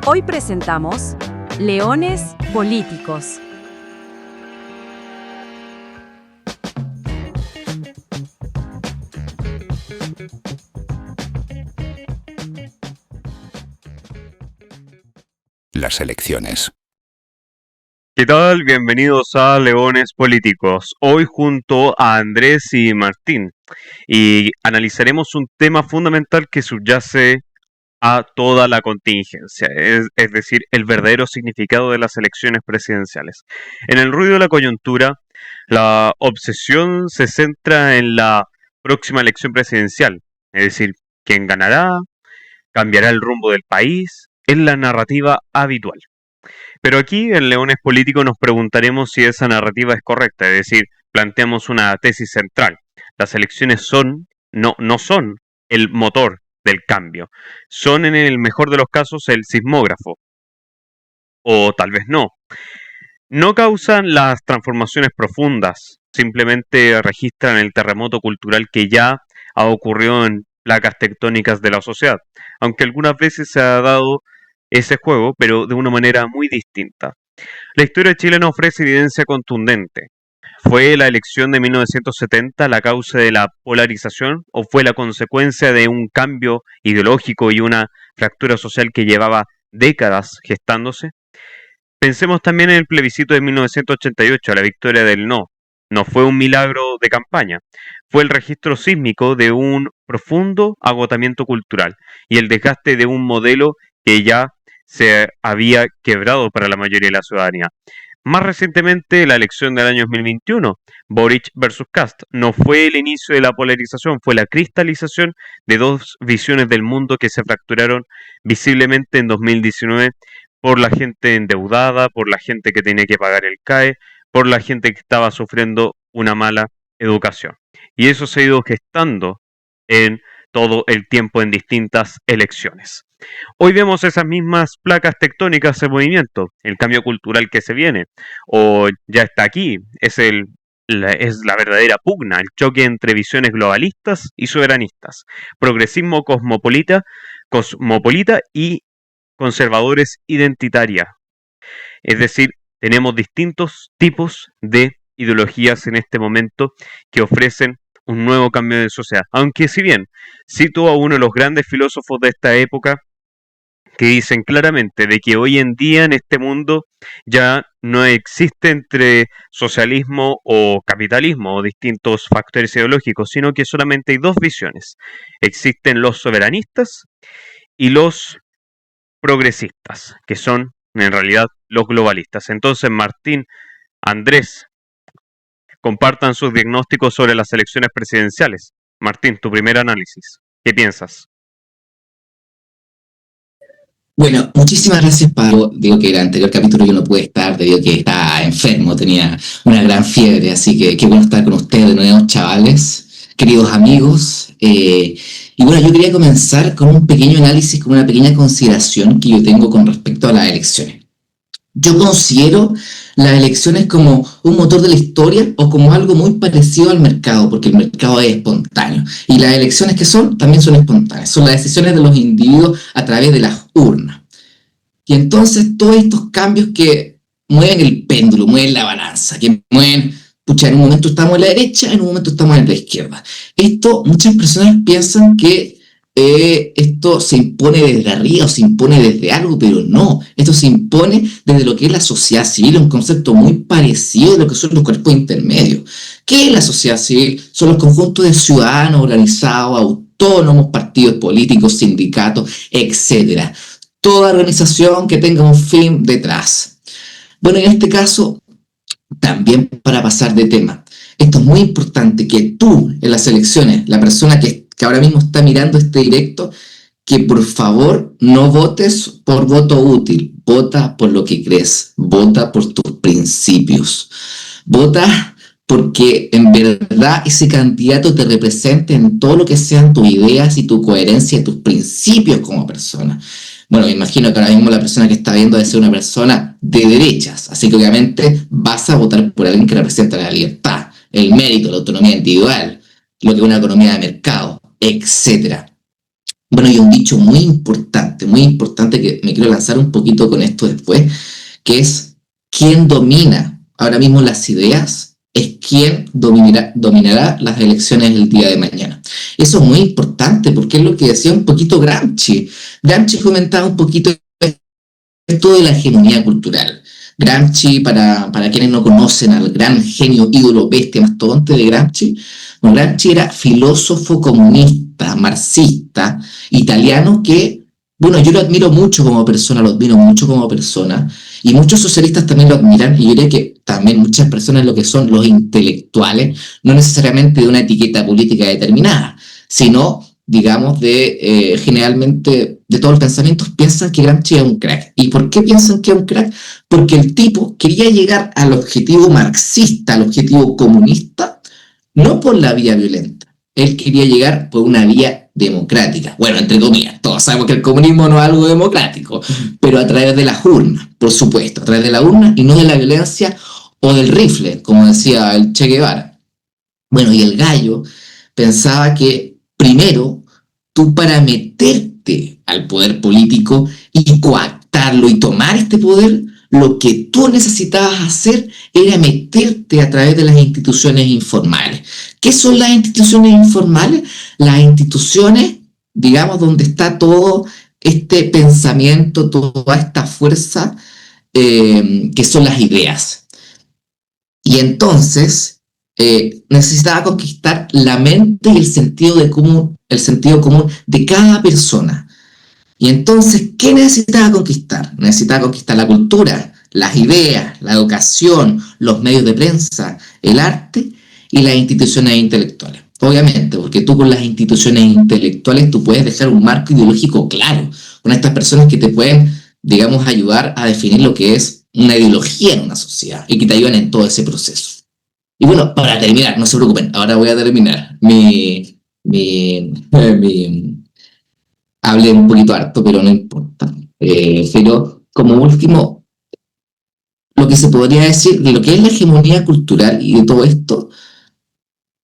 Hoy presentamos Leones Políticos. Las elecciones. ¿Qué tal? Bienvenidos a Leones Políticos. Hoy junto a Andrés y Martín y analizaremos un tema fundamental que subyace a toda la contingencia, es decir, el verdadero significado de las elecciones presidenciales. En el ruido de la coyuntura, la obsesión se centra en la próxima elección presidencial, es decir, quién ganará, cambiará el rumbo del país, es la narrativa habitual. Pero aquí en Leones Políticos nos preguntaremos si esa narrativa es correcta, es decir, planteamos una tesis central. Las elecciones no son el motor del cambio, son en el mejor de los casos el sismógrafo, o tal vez no. No causan las transformaciones profundas, simplemente registran el terremoto cultural que ya ha ocurrido en placas tectónicas de la sociedad, aunque algunas veces se ha dado ese juego, pero de una manera muy distinta. La historia chilena ofrece evidencia contundente. ¿Fue la elección de 1970 la causa de la polarización o fue la consecuencia de un cambio ideológico y una fractura social que llevaba décadas gestándose? Pensemos también en el plebiscito de 1988, la victoria del no. No fue un milagro de campaña, fue el registro sísmico de un profundo agotamiento cultural y el desgaste de un modelo que ya se había quebrado para la mayoría de la ciudadanía. Más recientemente, la elección del año 2021, Boric versus Kast, no fue el inicio de la polarización, fue la cristalización de dos visiones del mundo que se fracturaron visiblemente en 2019 por la gente endeudada, por la gente que tenía que pagar el CAE, por la gente que estaba sufriendo una mala educación. Y eso se ha ido gestando en todo el tiempo en distintas elecciones. Hoy vemos esas mismas placas tectónicas en movimiento, el cambio cultural que se viene, o ya está aquí, es la verdadera pugna, el choque entre visiones globalistas y soberanistas, progresismo cosmopolita y conservadores identitarios. Es decir, tenemos distintos tipos de ideologías en este momento que ofrecen un nuevo cambio de sociedad. Aunque si bien cito a uno de los grandes filósofos de esta época, que dicen claramente de que hoy en día en este mundo ya no existe entre socialismo o capitalismo o distintos factores ideológicos, sino que solamente hay dos visiones. Existen los soberanistas y los progresistas, que son en realidad los globalistas. Entonces, Martín, Andrés, compartan sus diagnósticos sobre las elecciones presidenciales. Martín, tu primer análisis. ¿Qué piensas? Bueno, muchísimas gracias, Pablo. Digo que el anterior capítulo yo no pude estar debido a que estaba enfermo, tenía una gran fiebre, así que qué bueno estar con ustedes de nuevo, chavales, queridos amigos. Y bueno, yo quería comenzar con un pequeño análisis, con una pequeña consideración que yo tengo con respecto a las elecciones. Yo considero las elecciones como un motor de la historia o como algo muy parecido al mercado, porque el mercado es espontáneo. Y las elecciones que son, también son espontáneas. Son las decisiones de los individuos a través de las urnas. Y entonces todos estos cambios que mueven el péndulo, mueven la balanza, que mueven, pucha, en un momento estamos en la derecha, en un momento estamos en la izquierda. Esto, muchas personas piensan que esto se impone desde arriba o se impone desde algo, pero no, esto se impone desde lo que es la sociedad civil, un concepto muy parecido de lo que son los cuerpos intermedios. ¿Qué es la sociedad civil? Son los conjuntos de ciudadanos organizados, autónomos, partidos políticos, sindicatos, etcétera. Toda organización que tenga un fin detrás. Bueno, en este caso, también para pasar de tema, esto es muy importante que tú en las elecciones, la persona que ahora mismo está mirando este directo, que por favor no votes por voto útil, vota por lo que crees, vota por tus principios, vota porque en verdad ese candidato te represente en todo lo que sean tus ideas y tu coherencia y tus principios como persona. Bueno, me imagino que ahora mismo la persona que está viendo debe ser una persona de derechas, así que obviamente vas a votar por alguien que representa la libertad, el mérito, la autonomía individual, lo que es una economía de mercado, etcétera. Bueno, y un dicho muy importante que me quiero lanzar un poquito con esto después, que es: quien domina ahora mismo las ideas es quien dominará las elecciones el día de mañana. Eso es muy importante porque es lo que decía un poquito Gramsci. Gramsci comentaba un poquito esto de la hegemonía cultural. Gramsci, para quienes no conocen al gran genio, ídolo, bestia, mastodonte de Gramsci, bueno, Gramsci era filósofo comunista, marxista, italiano que, bueno, yo lo admiro mucho como persona, y muchos socialistas también lo admiran, y yo diría que también muchas personas lo que son los intelectuales, no necesariamente de una etiqueta política determinada, sino digamos, generalmente de todos los pensamientos, piensan que Gramsci es un crack. ¿Y por qué piensan que es un crack? Porque el tipo quería llegar al objetivo marxista, al objetivo comunista, no por la vía violenta. Él quería llegar por una vía democrática. Bueno, entre comillas, todos sabemos que el comunismo no es algo democrático, pero a través de las urnas, por supuesto, a través de la urna y no de la violencia o del rifle, como decía el Che Guevara. Bueno, y el gallo pensaba que primero, tú para meterte al poder político y coactarlo y tomar este poder, lo que tú necesitabas hacer era meterte a través de las instituciones informales. ¿Qué son las instituciones informales? Las instituciones, digamos, donde está todo este pensamiento, toda esta fuerza, que son las ideas. Y entonces necesitaba conquistar la mente y el sentido común de cada persona. Y entonces, ¿qué necesitaba conquistar? Necesitaba conquistar la cultura, las ideas, la educación, los medios de prensa, el arte y las instituciones intelectuales. Obviamente, porque tú con las instituciones intelectuales tú puedes dejar un marco ideológico claro, con estas personas que te pueden, digamos, ayudar a definir lo que es una ideología en una sociedad y que te ayudan en todo ese proceso. Y bueno, para terminar, no se preocupen, ahora voy a terminar hablé un poquito harto, pero no importa. Pero como último, lo que se podría decir de lo que es la hegemonía cultural y de todo esto,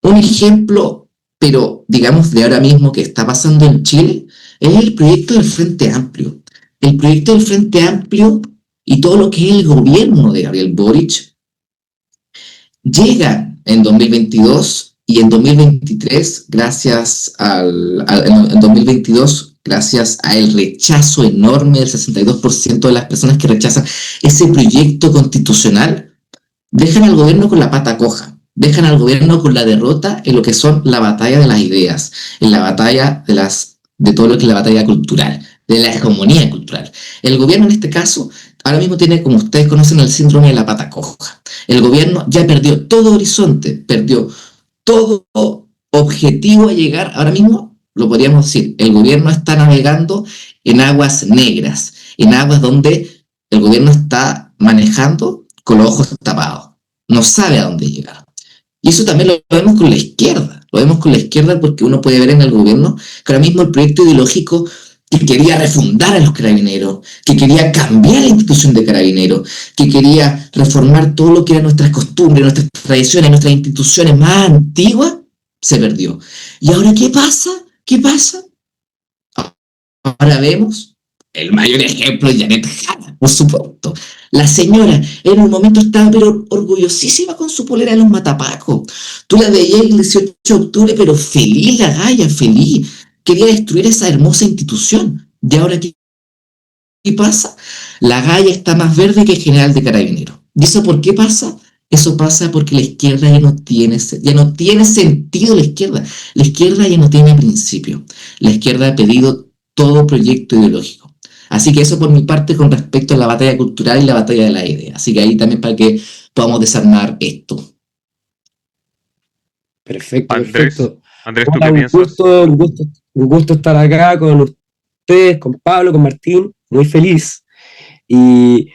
un ejemplo, pero digamos de ahora mismo que está pasando en Chile, es el proyecto del Frente Amplio. El proyecto del Frente Amplio y todo lo que es el gobierno de Gabriel Boric llega en 2022 y en 2023, en 2022, gracias al rechazo enorme del 62% de las personas que rechazan ese proyecto constitucional, dejan al gobierno con la pata coja, dejan al gobierno con la derrota en lo que son la batalla de las ideas, en la batalla de todo lo que es la batalla cultural, de la hegemonía cultural. El gobierno en este caso ahora mismo tiene, como ustedes conocen, el síndrome de la pata coja. El gobierno ya perdió todo horizonte, perdió todo objetivo a llegar. Ahora mismo, lo podríamos decir, el gobierno está navegando en aguas negras, en aguas donde el gobierno está manejando con los ojos tapados, no sabe a dónde llegar. Y eso también lo vemos con la izquierda, porque uno puede ver en el gobierno que ahora mismo el proyecto ideológico que quería refundar a los carabineros, que quería cambiar la institución de carabineros, que quería reformar todo lo que eran nuestras costumbres, nuestras tradiciones, nuestras instituciones más antiguas, se perdió. ¿Y ahora qué pasa? ¿Qué pasa? Ahora vemos el mayor ejemplo de Janet Jara, por supuesto. La señora en un momento estaba pero orgullosísima con su polera de los matapacos. Tú la veías el 18 de octubre, pero feliz la galla, feliz. Quería destruir esa hermosa institución. ¿Y ahora qué pasa? La galla está más verde que el general de carabineros. ¿Y eso por qué pasa? Eso pasa porque la izquierda ya no tiene sentido la izquierda. La izquierda ya no tiene principio. La izquierda ha pedido todo proyecto ideológico. Así que eso por mi parte con respecto a la batalla cultural y la batalla de la idea. Así que ahí también para que podamos desarmar esto. Perfecto, Andrés, perfecto. Andrés, ¿tú Hola, qué piensas? un gusto estar acá con ustedes, con Pablo, con Martín, muy feliz. Y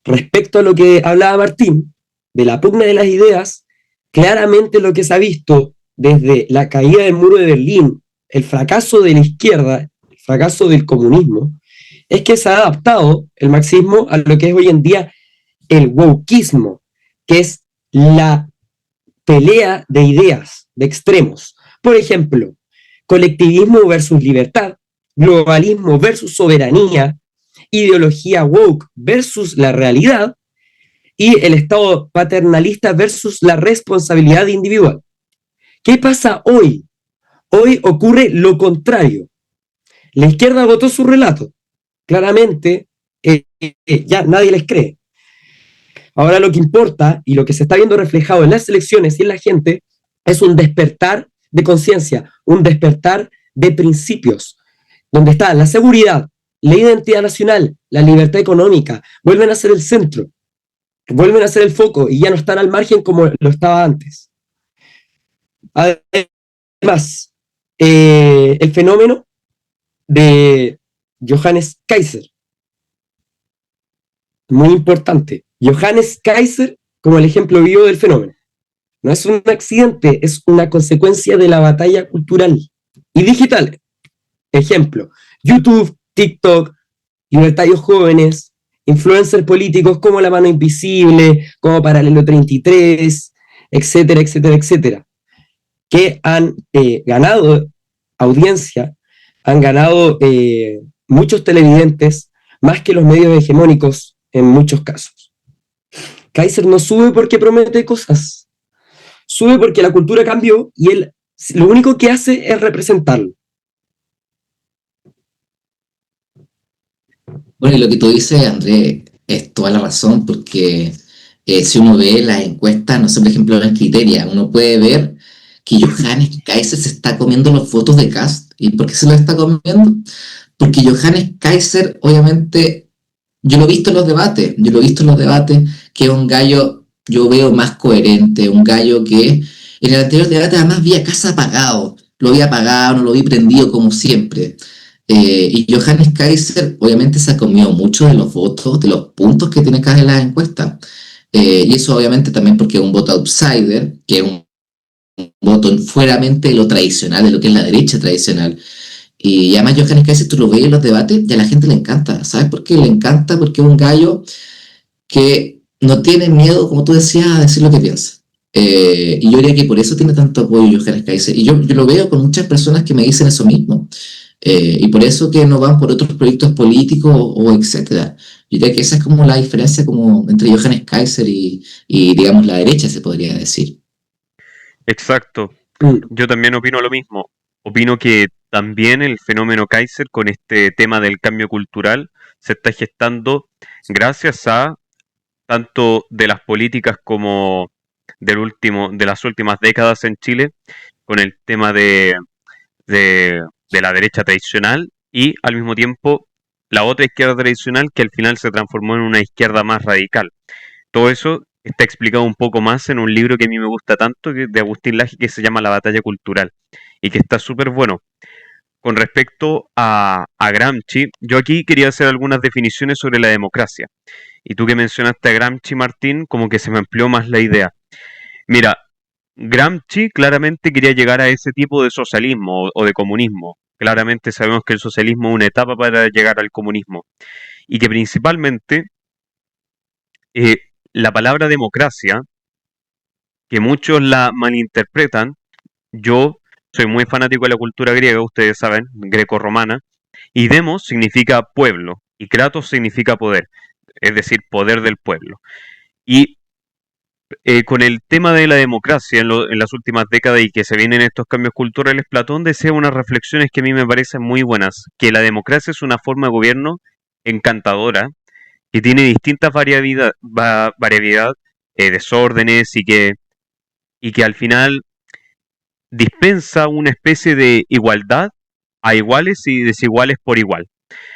respecto a lo que hablaba Martín, de la pugna de las ideas, claramente lo que se ha visto desde la caída del muro de Berlín, el fracaso de la izquierda, el fracaso del comunismo, es que se ha adaptado el marxismo a lo que es hoy en día el wokismo, que es la pelea de ideas, de extremos. Por ejemplo, colectivismo versus libertad, globalismo versus soberanía, ideología woke versus la realidad, y el Estado paternalista versus la responsabilidad individual. ¿Qué pasa hoy? Hoy ocurre lo contrario. La izquierda votó su relato. Claramente, ya nadie les cree. Ahora lo que importa y lo que se está viendo reflejado en las elecciones y en la gente es un despertar de conciencia, un despertar de principios, donde está la seguridad, la identidad nacional, la libertad económica, vuelven a ser el centro, vuelven a ser el foco y ya no están al margen como lo estaba antes. Además, el fenómeno de Johannes Kaiser, muy importante. Johannes Kaiser como el ejemplo vivo del fenómeno. No es un accidente, es una consecuencia de la batalla cultural y digital. Ejemplo, YouTube, TikTok, libertarios jóvenes, influencers políticos como La Mano Invisible, como Paralelo 33, etcétera, etcétera, etcétera, que han ganado audiencia, han ganado muchos televidentes, más que los medios hegemónicos en muchos casos. Kaiser no sube porque promete cosas, sube porque la cultura cambió y él lo único que hace es representarlo. Bueno, y lo que tú dices, André, es toda la razón, porque si uno ve las encuestas, no sé, por ejemplo, en Criteria, uno puede ver que Johannes Kaiser se está comiendo los votos de Kast. ¿Y por qué se los está comiendo? Porque Johannes Kaiser, obviamente, yo lo he visto en los debates, que es un gallo, yo veo más coherente, un gallo que en el anterior debate además vi a Casa apagado, lo vi apagado, no lo vi prendido como siempre. Y Johannes Kaiser obviamente se ha comido mucho de los votos, de los puntos que tiene cada en las encuestas. Y eso obviamente también porque es un voto outsider, que es un voto fueramente de lo tradicional, de lo que es la derecha tradicional. Y además Johannes Kaiser, tú lo ves en los debates y a la gente le encanta. ¿Sabes por qué? Le encanta porque es un gallo que no tiene miedo, como tú decías, a decir lo que piensa. Y yo diría que por eso tiene tanto apoyo Johannes Kaiser. Y yo lo veo con muchas personas que me dicen eso mismo. Y por eso que no van por otros proyectos políticos o etcétera. Yo diría que esa es como la diferencia como entre Johannes Kaiser y digamos la derecha, se podría decir. Exacto. Mm. Yo también opino lo mismo. Opino que también el fenómeno Kaiser con este tema del cambio cultural se está gestando gracias a tanto de las políticas como de las últimas décadas en Chile, con el tema de la derecha tradicional y al mismo tiempo la otra izquierda tradicional que al final se transformó en una izquierda más radical. Todo eso está explicado un poco más en un libro que a mí me gusta tanto, de Agustín Laje, que se llama La batalla cultural, y que está súper bueno. Con respecto a Gramsci, yo aquí quería hacer algunas definiciones sobre la democracia. Y tú que mencionaste a Gramsci, Martín, como que se me amplió más la idea. Mira, Gramsci claramente quería llegar a ese tipo de socialismo o de comunismo. Claramente sabemos que el socialismo es una etapa para llegar al comunismo. Y que principalmente eh, la palabra democracia, que muchos la malinterpretan, yo soy muy fanático de la cultura griega, ustedes saben, greco-romana, y demos significa pueblo, y kratos significa poder, es decir, poder del pueblo. Y con el tema de la democracia en las últimas décadas y que se vienen estos cambios culturales, Platón desea unas reflexiones que a mí me parecen muy buenas, que la democracia es una forma de gobierno encantadora, que tiene distintas variedad, desórdenes y que al final dispensa una especie de igualdad a iguales y desiguales por igual.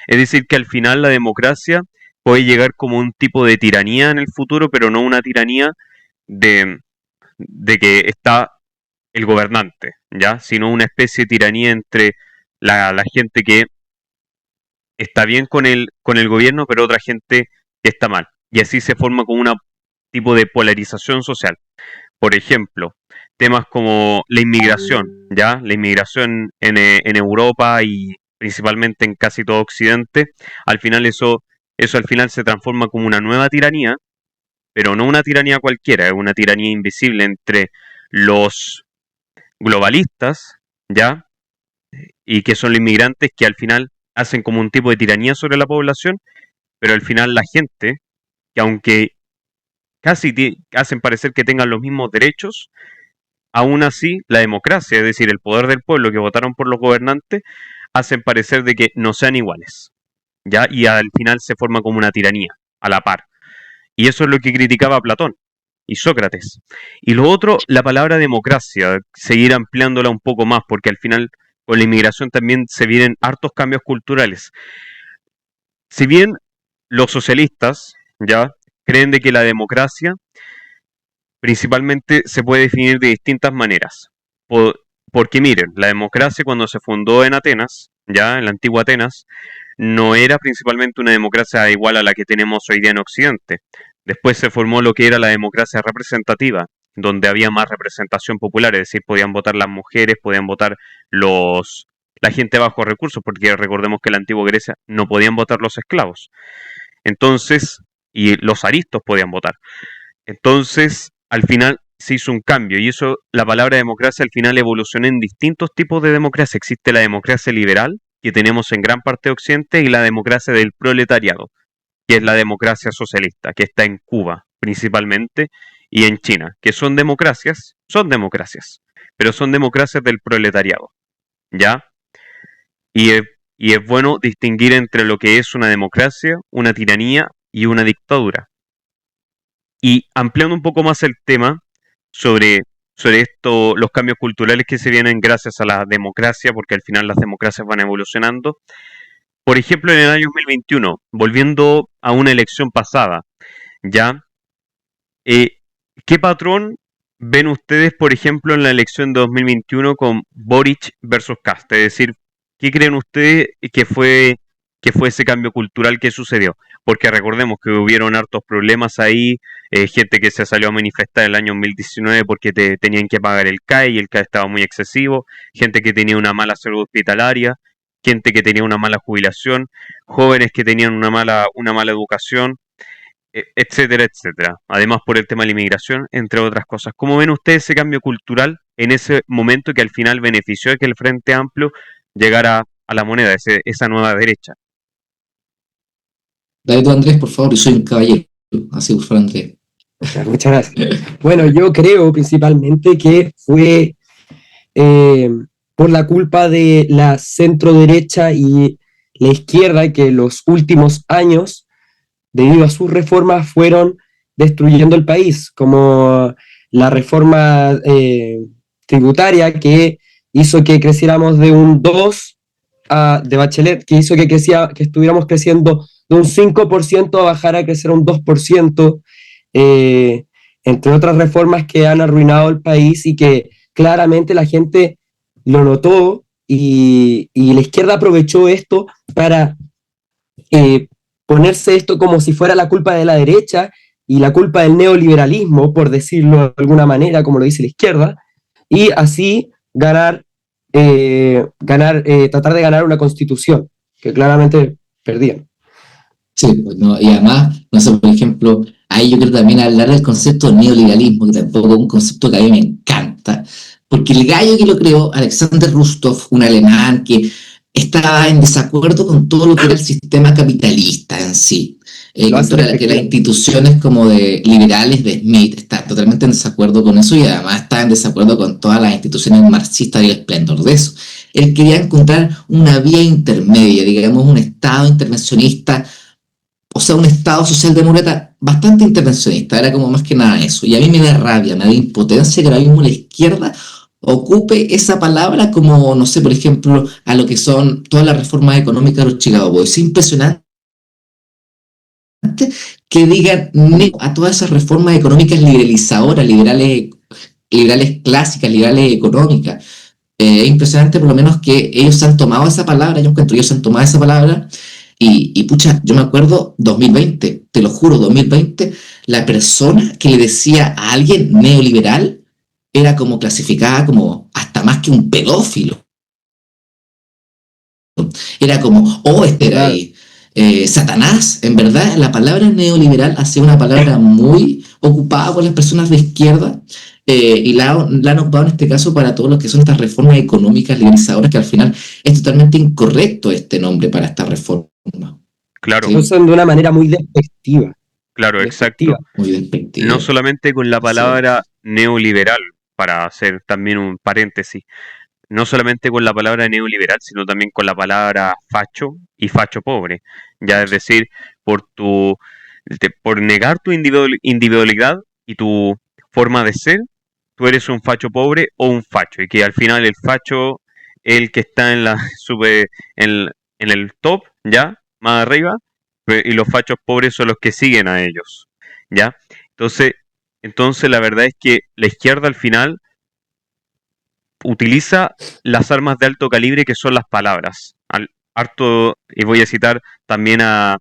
Es decir, que al final la democracia puede llegar como un tipo de tiranía en el futuro, pero no una tiranía de, de que está el gobernante, ¿ya? Sino una especie de tiranía entre la gente que está bien con el gobierno, pero otra gente que está mal. Y así se forma como un tipo de polarización social. Por ejemplo, temas como la inmigración, ¿ya? La inmigración en Europa y principalmente en casi todo Occidente, al final eso al final se transforma como una nueva tiranía, pero no una tiranía cualquiera, es una tiranía invisible entre los globalistas, ¿ya? Y que son los inmigrantes que al final hacen como un tipo de tiranía sobre la población, pero al final la gente, que aunque hacen parecer que tengan los mismos derechos, aún así la democracia, es decir, el poder del pueblo que votaron por los gobernantes, hacen parecer de que no sean iguales, ¿ya? Y al final se forma como una tiranía, a la par. Y eso es lo que criticaba Platón y Sócrates. Y lo otro, la palabra democracia, seguir ampliándola un poco más, porque al final con la inmigración también se vienen hartos cambios culturales. Si bien los socialistas ya creen de que la democracia principalmente se puede definir de distintas maneras. Porque miren, la democracia cuando se fundó en Atenas, ya en la antigua Atenas, no era principalmente una democracia igual a la que tenemos hoy día en Occidente. Después se formó lo que era la democracia representativa, donde había más representación popular, es decir, podían votar las mujeres, podían votar la gente de bajos recursos, porque recordemos que en la antigua Grecia no podían votar los esclavos. Entonces, y los aristos podían votar. Entonces, al final se hizo un cambio y eso, la palabra democracia al final evolucionó en distintos tipos de democracia. Existe la democracia liberal, que tenemos en gran parte de Occidente, y la democracia del proletariado, que es la democracia socialista, que está en Cuba principalmente y en China, que son democracias, pero son democracias del proletariado, ¿ya? Y es bueno distinguir entre lo que es una democracia, una tiranía y una dictadura. Y ampliando un poco más el tema sobre esto, los cambios culturales que se vienen gracias a la democracia, porque al final las democracias van evolucionando. Por ejemplo, en el año 2021, volviendo a una elección pasada, ¿ya? ¿Qué patrón ven ustedes, por ejemplo, en la elección de 2021 con Boric versus Kast? Es decir, ¿qué creen ustedes que fue ese cambio cultural que sucedió? Porque recordemos que hubieron hartos problemas ahí, gente que se salió a manifestar el año 2019 porque tenían que pagar el CAE y el CAE estaba muy excesivo, gente que tenía una mala salud hospitalaria, gente que tenía una mala jubilación, jóvenes que tenían una mala educación, etcétera, etcétera. Además por el tema de la inmigración, entre otras cosas. ¿Cómo ven ustedes ese cambio cultural en ese momento que al final benefició de que el Frente Amplio llegara a la moneda, esa nueva derecha? Dale tú, Andrés, por favor, yo soy un caballero. Así, por favor, Andrés. Muchas gracias. Bueno, yo creo principalmente que fue por la culpa de la centro derecha y la izquierda que los últimos años, debido a sus reformas, fueron destruyendo el país, como la reforma tributaria que hizo que creciéramos de un 2 de Bachelet, que hizo que estuviéramos creciendo de un 5% a bajar a crecer a un 2%, entre otras reformas que han arruinado el país y que claramente la gente lo notó y la izquierda aprovechó esto para ponerse esto como si fuera la culpa de la derecha y la culpa del neoliberalismo, por decirlo de alguna manera, como lo dice la izquierda, y así tratar de ganar una constitución, que claramente perdían. Sí, pues no, y además, no sé, por ejemplo, ahí yo quiero también hablar del concepto de neoliberalismo, que tampoco es un concepto que a mí me encanta, porque el gallo que lo creó, Alexander Rustov, un alemán que estaba en desacuerdo con todo lo que era el sistema capitalista en sí, que las instituciones como de liberales de Smith, está totalmente en desacuerdo con eso y además está en desacuerdo con todas las instituciones marxistas y el esplendor de eso. Él quería encontrar una vía intermedia, digamos un estado intervencionista, o sea, un estado socialdemócrata bastante intervencionista, era como más que nada eso. Y a mí me da rabia, me da impotencia que ahora mismo la izquierda ocupe esa palabra como, no sé, por ejemplo, a lo que son todas las reformas económicas de los Chicago Boys. Es impresionante que digan a todas esas reformas económicas liberalizadoras, liberales clásicas, liberales económicas. Es impresionante por lo menos que ellos han tomado esa palabra, yo encuentro que ellos han tomado esa palabra y pucha, yo me acuerdo 2020, te lo juro, 2020, la persona que le decía a alguien neoliberal era como clasificada como hasta más que un pedófilo. Era como, este era ahí. Satanás, en verdad, la palabra neoliberal ha sido una palabra muy ocupada por las personas de izquierda y la han ocupado en este caso para todo lo que son estas reformas económicas liberalizadoras, que al final es totalmente incorrecto este nombre para esta reforma. Claro, Sí. Usan de una manera muy despectiva. claro, Despectiva. exacto. Muy despectivo. No solamente con la palabra neoliberal, para hacer también un paréntesis, no solamente con la palabra neoliberal, sino también con la palabra facho y facho pobre. Ya es decir, por negar tu individualidad y tu forma de ser, tú eres un facho pobre o un facho. Y que al final el facho es el que está en la en, en el top, ya, más arriba, y los fachos pobres son los que siguen a ellos. ¿Ya? Entonces, entonces la verdad es que la izquierda al final utiliza las armas de alto calibre que son las palabras. Harto, y voy a citar también a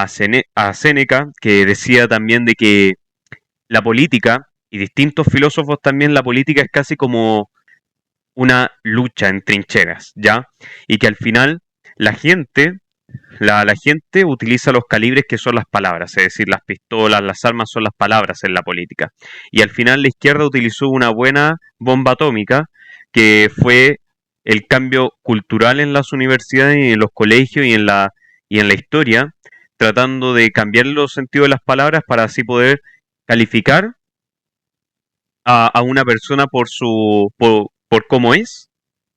Séneca, que decía también de que la política, y distintos filósofos también, la política es casi como una lucha en trincheras, ¿ya? Y que al final la gente, la gente utiliza los calibres que son las palabras, es decir, las pistolas, las armas son las palabras en la política. Y al final la izquierda utilizó una buena bomba atómica que fue el cambio cultural en las universidades y en los colegios y en la historia, tratando de cambiar los sentidos de las palabras para así poder calificar a una persona por cómo es,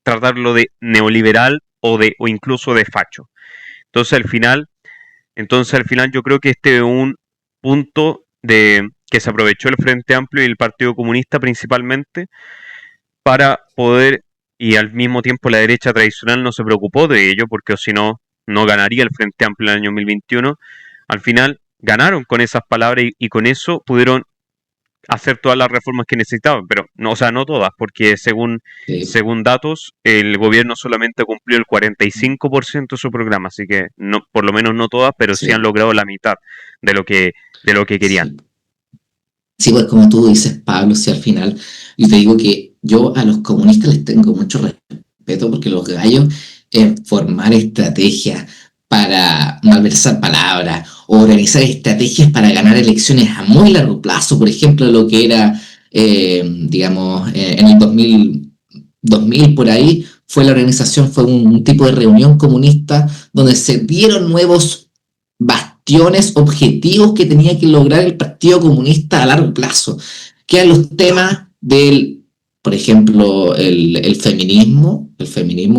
tratarlo de neoliberal o incluso de facho. Entonces al final, yo creo que este es un punto de que se aprovechó el Frente Amplio y el Partido Comunista principalmente para poder, y al mismo tiempo la derecha tradicional no se preocupó de ello, porque si no, no ganaría el Frente Amplio en el año 2021. Al final ganaron con esas palabras y con eso pudieron hacer todas las reformas que necesitaban, pero no, o sea, no todas, porque según datos, el gobierno solamente cumplió el 45% de su programa, así que no, por lo menos no todas, pero sí han logrado la mitad de lo que querían. Sí, pues como tú dices, Pablo, si al final, yo te digo que yo a los comunistas les tengo mucho respeto porque los gallos formar estrategias para malversar palabras, o organizar estrategias para ganar elecciones a muy largo plazo, por ejemplo, lo que era, digamos, en el 2000 por ahí, fue un tipo de reunión comunista donde se dieron nuevos bastiones objetivos que tenía que lograr el Partido Comunista a largo plazo, que eran los temas del, por ejemplo, el feminismo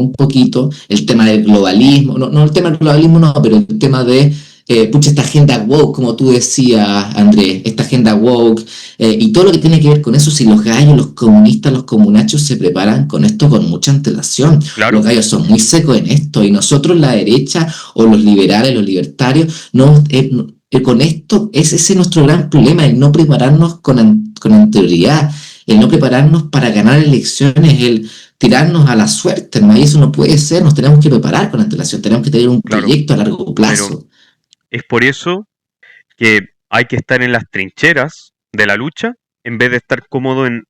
un poquito, el tema del globalismo, no el tema del globalismo no, pero el tema de esta agenda woke, como tú decías, Andrés, esta agenda woke, y todo lo que tiene que ver con eso, si los gallos, los comunistas, los comunachos se preparan con esto con mucha antelación. Claro. Los gallos son muy secos en esto, y nosotros, la derecha, o los liberales, los libertarios, con esto, ese es nuestro gran problema, el no prepararnos con anterioridad, el no prepararnos para ganar elecciones, el tirarnos a la suerte, ¿no? Y eso no puede ser, nos tenemos que preparar con antelación, tenemos que tener un proyecto a largo plazo. Pero es por eso que hay que estar en las trincheras de la lucha en vez de estar cómodo en,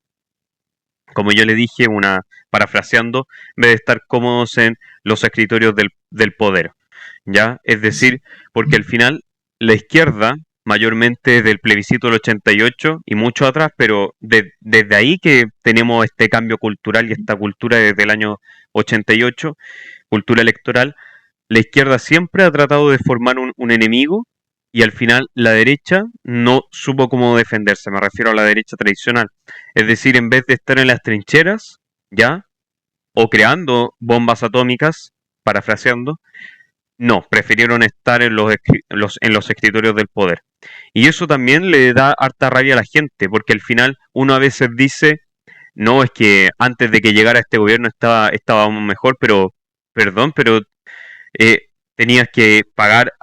como yo le dije, parafraseando, en vez de estar cómodos en los escritorios del poder, ¿ya? Es decir, porque al final la izquierda, mayormente del plebiscito del 88 y mucho atrás, pero desde ahí que tenemos este cambio cultural y esta cultura desde el año 88, cultura electoral, la izquierda siempre ha tratado de formar un enemigo y al final la derecha no supo cómo defenderse, me refiero a la derecha tradicional. Es decir, en vez de estar en las trincheras, ¿ya? O creando bombas atómicas, parafraseando, no, prefirieron estar en los escritorios del poder. Y eso también le da harta rabia a la gente, porque al final uno a veces dice, no, es que antes de que llegara este gobierno estábamos mejor, pero, perdón, pero tenías que pagar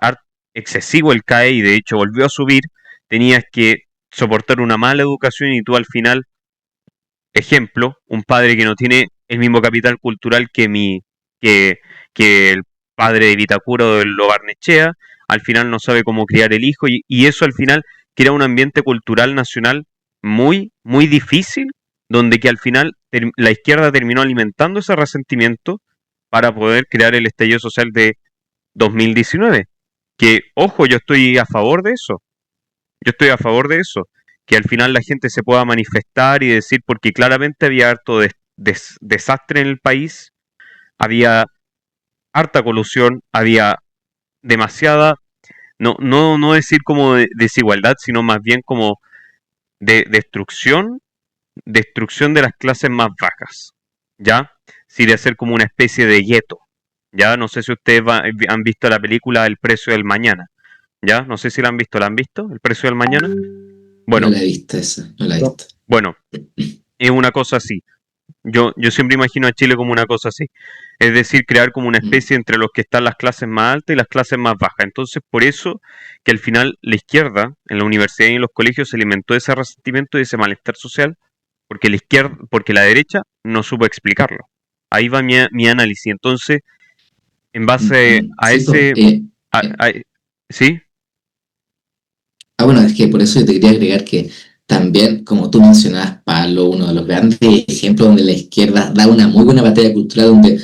excesivo el CAE y de hecho volvió a subir, tenías que soportar una mala educación y tú al final, ejemplo, un padre que no tiene el mismo capital cultural que el padre de Vitacura o de Lo Barnechea, al final no sabe cómo criar el hijo y eso al final crea un ambiente cultural nacional muy, muy difícil, donde que al final la izquierda terminó alimentando ese resentimiento para poder crear el estallido social de 2019. Que, ojo, yo estoy a favor de eso. Yo estoy a favor de eso. que al final la gente se pueda manifestar y decir, porque claramente había harto desastre en el país, había harta colusión, había demasiada, no decir como desigualdad, sino más bien como de destrucción de las clases más bajas, ¿ya? Sí, de ser como una especie de gueto, ¿ya? No sé si ustedes han visto la película El precio del mañana, ¿ya? No sé si la han visto, El precio del mañana. No Bueno, la he visto esa, no la he No. visto. bueno, es una cosa así. Yo siempre imagino a Chile como una cosa así. Es decir, crear como una Mm, especie entre los que están las clases más altas y las clases más bajas. Entonces, por eso que al final la izquierda, en la universidad y en los colegios, se alimentó ese resentimiento y ese malestar social, porque la izquierda, porque la derecha no supo explicarlo. Ahí va mi análisis. Entonces, en base a sí, pues, ese, a- ¿sí? bueno, es que por eso yo te quería agregar que también, como tú mencionabas, Pablo, uno de los grandes ejemplos donde la izquierda da una muy buena batalla cultural, donde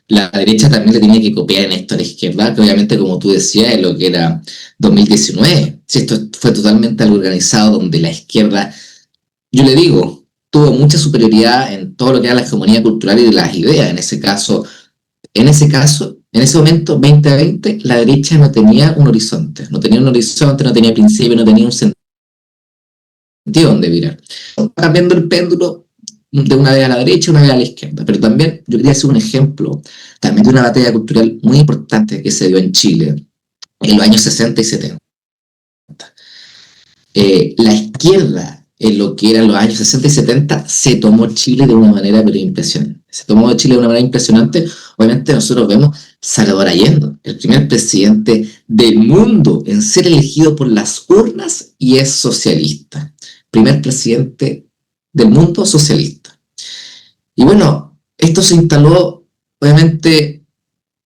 la derecha también le tenía que copiar en esto a la izquierda, que obviamente, como tú decías, es lo que era 2019. Si esto fue totalmente algo organizado, donde la izquierda, yo le digo, tuvo mucha superioridad en todo lo que era la hegemonía cultural y de las ideas. En ese momento, 2020, la derecha no tenía un horizonte, no tenía principio, no tenía un sentido donde virar. Va cambiando el péndulo de una vez a la derecha, una vez a la izquierda. Pero también yo quería hacer un ejemplo también de una batalla cultural muy importante que se dio en Chile en los años 60 y 70. La izquierda, en lo que eran los años 60 y 70, se tomó Chile de una manera pero impresionante. Se tomó Chile de una manera impresionante. Obviamente nosotros vemos Salvador Allende, el primer presidente del mundo en ser elegido por las urnas y es socialista. Primer presidente del mundo socialista. Y bueno, esto se instaló, obviamente,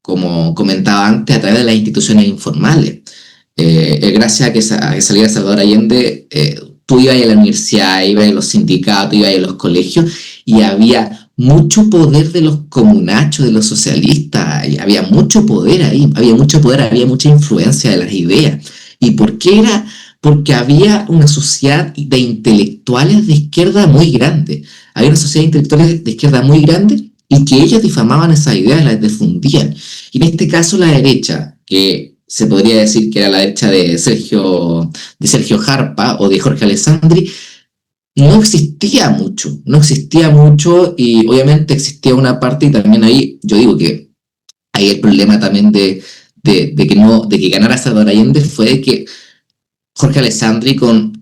como comentaba antes, a través de las instituciones informales. Gracias a que saliera Salvador Allende, tú ibas a la universidad, ibas a los sindicatos, ibas a los colegios y había mucho poder de los comunachos, de los socialistas, y había mucho poder ahí, había mucho poder, había mucha influencia de las ideas. ¿Y por qué era? Porque había una sociedad de intelectuales de izquierda muy grande. Había una sociedad de intelectuales de izquierda muy grande y que ellos difamaban esas ideas, las difundían. Y en este caso la derecha, que se podría decir que era la derecha de Sergio Jarpa o de Jorge Alessandri, no existía mucho y obviamente existía una parte y también ahí yo digo que ahí el problema también de que ganara Salvador Allende fue que Jorge Alessandri con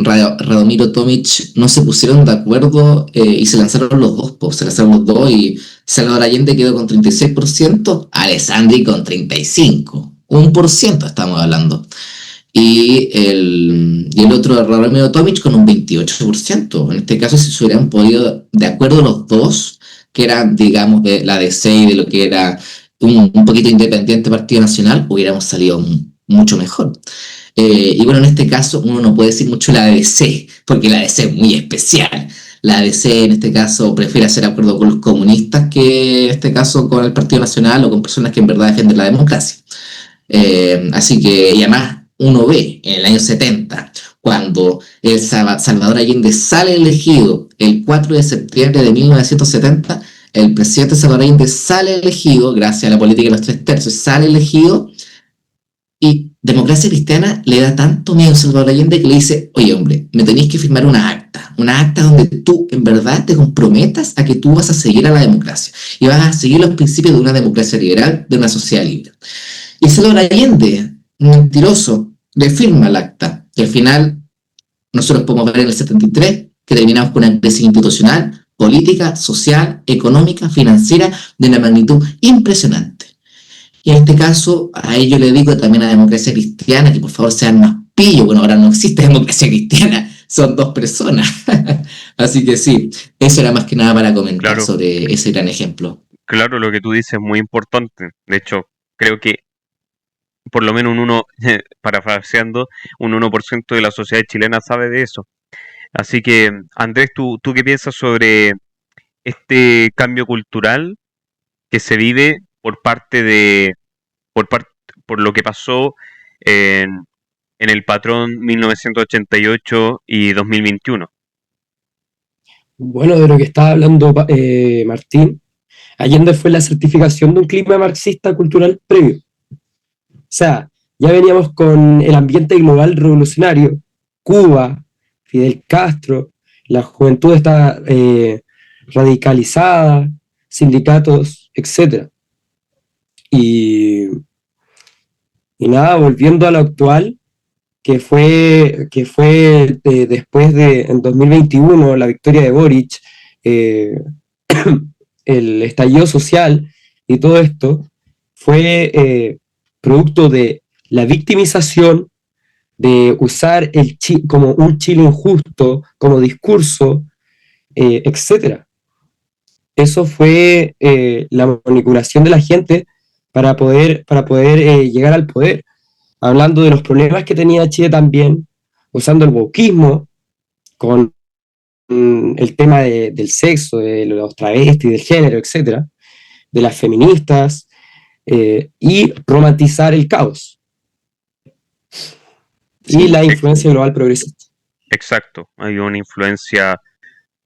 Radomiro Tomic no se pusieron de acuerdo y se lanzaron los dos, se lanzaron los dos y Salvador Allende quedó con 36%, Alessandri con 35%, 1% estamos hablando. Y el otro, Radomiro Tomic, con un 28%. En este caso, si se hubieran podido, de acuerdo los dos, que eran, digamos, de la DC y de lo que era un poquito independiente Partido Nacional, hubiéramos salido mucho mejor. Y bueno, en este caso uno no puede decir mucho la ADC, porque la ADC es muy especial. La ADC en este caso prefiere hacer acuerdo con los comunistas que en este caso con el Partido Nacional o con personas que en verdad defienden la democracia. Así que, y además uno ve en el año 70, cuando el Salvador Allende sale elegido el 4 de septiembre de 1970, el presidente Salvador Allende sale elegido, gracias a la política de los 3 tercios, sale elegido y Democracia Cristiana le da tanto miedo a Salvador Allende que le dice, oye hombre, me tenéis que firmar una acta donde tú en verdad te comprometas a que tú vas a seguir a la democracia y vas a seguir los principios de una democracia liberal, de una sociedad libre. Y Salvador Allende, mentiroso, le firma el acta, que al final nosotros podemos ver en el 73 que terminamos con una crisis institucional, política, social, económica, financiera, de una magnitud impresionante. Y en este caso, a ello le digo también a Democracia Cristiana que por favor sean más pillos. Bueno, ahora no existe Democracia Cristiana, son dos personas. Así que sí, eso era más que nada para comentar Claro, sobre ese gran ejemplo. claro, lo que tú dices es muy importante. De hecho, creo que por lo menos parafraseando, un 1% de la sociedad chilena sabe de eso. Así que, Andrés, ¿tú qué piensas sobre este cambio cultural que se vive por parte de, por, par- por lo que pasó en, en el patrón 1988 y 2021. Bueno, de lo que estaba hablando Martín, Allende fue la certificación de un clima marxista cultural previo. O sea, ya veníamos con el ambiente global revolucionario, Cuba, Fidel Castro, la juventud está radicalizada, sindicatos, etc. Y, y nada, volviendo a lo actual, que fue después de, en 2021, la victoria de Boric, eh, el estallido social y todo esto, fue producto de la victimización, de usar como un Chile injusto, como discurso, etc. Eso fue la manipulación de la gente para poder llegar al poder, hablando de los problemas que tenía Chile también, usando el wokismo con el tema del sexo, de los travestis, del género, etcétera, de las feministas, y romantizar el caos y Sí, la influencia global progresista. exacto. Hay una influencia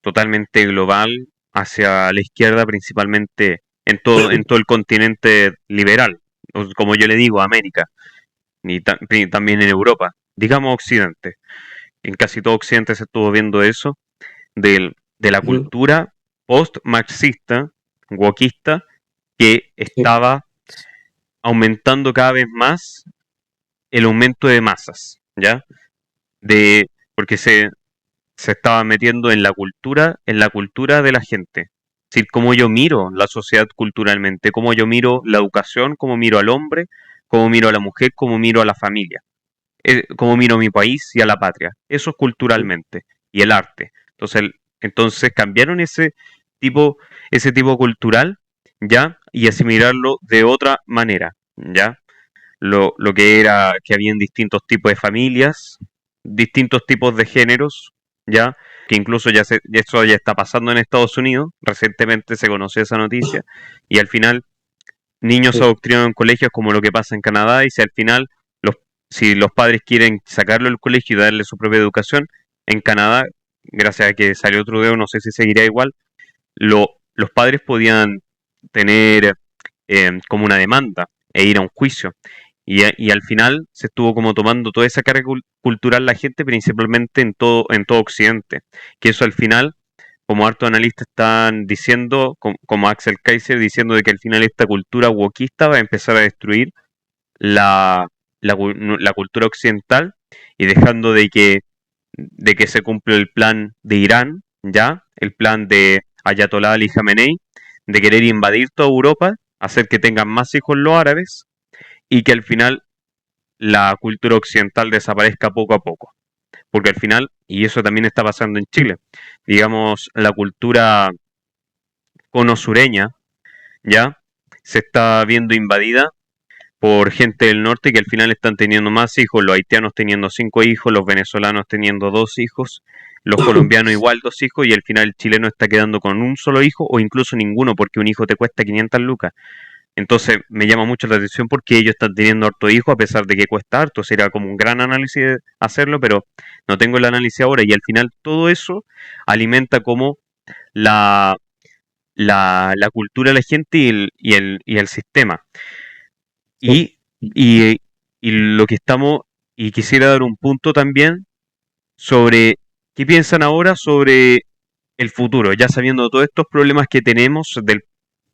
totalmente global hacia la izquierda, principalmente en todo el continente liberal, como yo le digo, América, y también en Europa, digamos Occidente. En casi todo Occidente se estuvo viendo eso, de la Ujú. cultura post-marxista, wokista, que Sí, estaba aumentando cada vez más el aumento de masas, ¿ya? Porque se estaba metiendo en la cultura de la gente. Es decir, cómo yo miro la sociedad culturalmente, cómo yo miro la educación, cómo miro al hombre, cómo miro a la mujer, cómo miro a la familia, cómo miro a mi país y a la patria. Eso es culturalmente. Y el arte. Entonces cambiaron tipo, ese tipo cultural, ¿ya? Y asimilarlo de otra manera, ¿ya? Lo que era que habían distintos tipos de familias, distintos tipos de géneros, ya que incluso eso ya está pasando en Estados Unidos, recientemente se conoció esa noticia, y al final niños sí, adoctrinados en colegios como lo que pasa en Canadá, y si al final si los padres quieren sacarlo del colegio y darle su propia educación, en Canadá, gracias a que salió otro dedo, no sé si seguirá igual, los padres podían tener como una demanda e ir a un juicio. Y al final se estuvo como tomando toda esa carga cultural la gente, principalmente en todo Occidente. Que eso al final, como hartos analistas están diciendo, como Axel Kaiser, diciendo de que al final esta cultura wokista va a empezar a destruir la, la cultura occidental y dejando de que se cumple el plan de Irán, ¿ya? El plan de Ayatollah Ali Khamenei, de querer invadir toda Europa, hacer que tengan más hijos los árabes y que al final la cultura occidental desaparezca poco a poco. Porque al final, y eso también está pasando en Chile, digamos, la cultura cono-sureña, ¿ya? Se está viendo invadida por gente del norte que al final están teniendo más hijos, los haitianos teniendo 5 hijos, los venezolanos teniendo 2 hijos, los colombianos igual 2 hijos y al final el chileno está quedando con un solo hijo o incluso ninguno porque un hijo te cuesta 500 lucas. Entonces me llama mucho la atención porque ellos están teniendo harto hijo a pesar de que cuesta harto. Sería como un gran análisis hacerlo, pero no tengo el análisis ahora. Y al final todo eso alimenta como la, la cultura de la gente y el sistema. sí. Y, y, y lo que estamos, y quisiera dar un punto también sobre qué piensan ahora sobre el futuro, ya sabiendo todos estos problemas que tenemos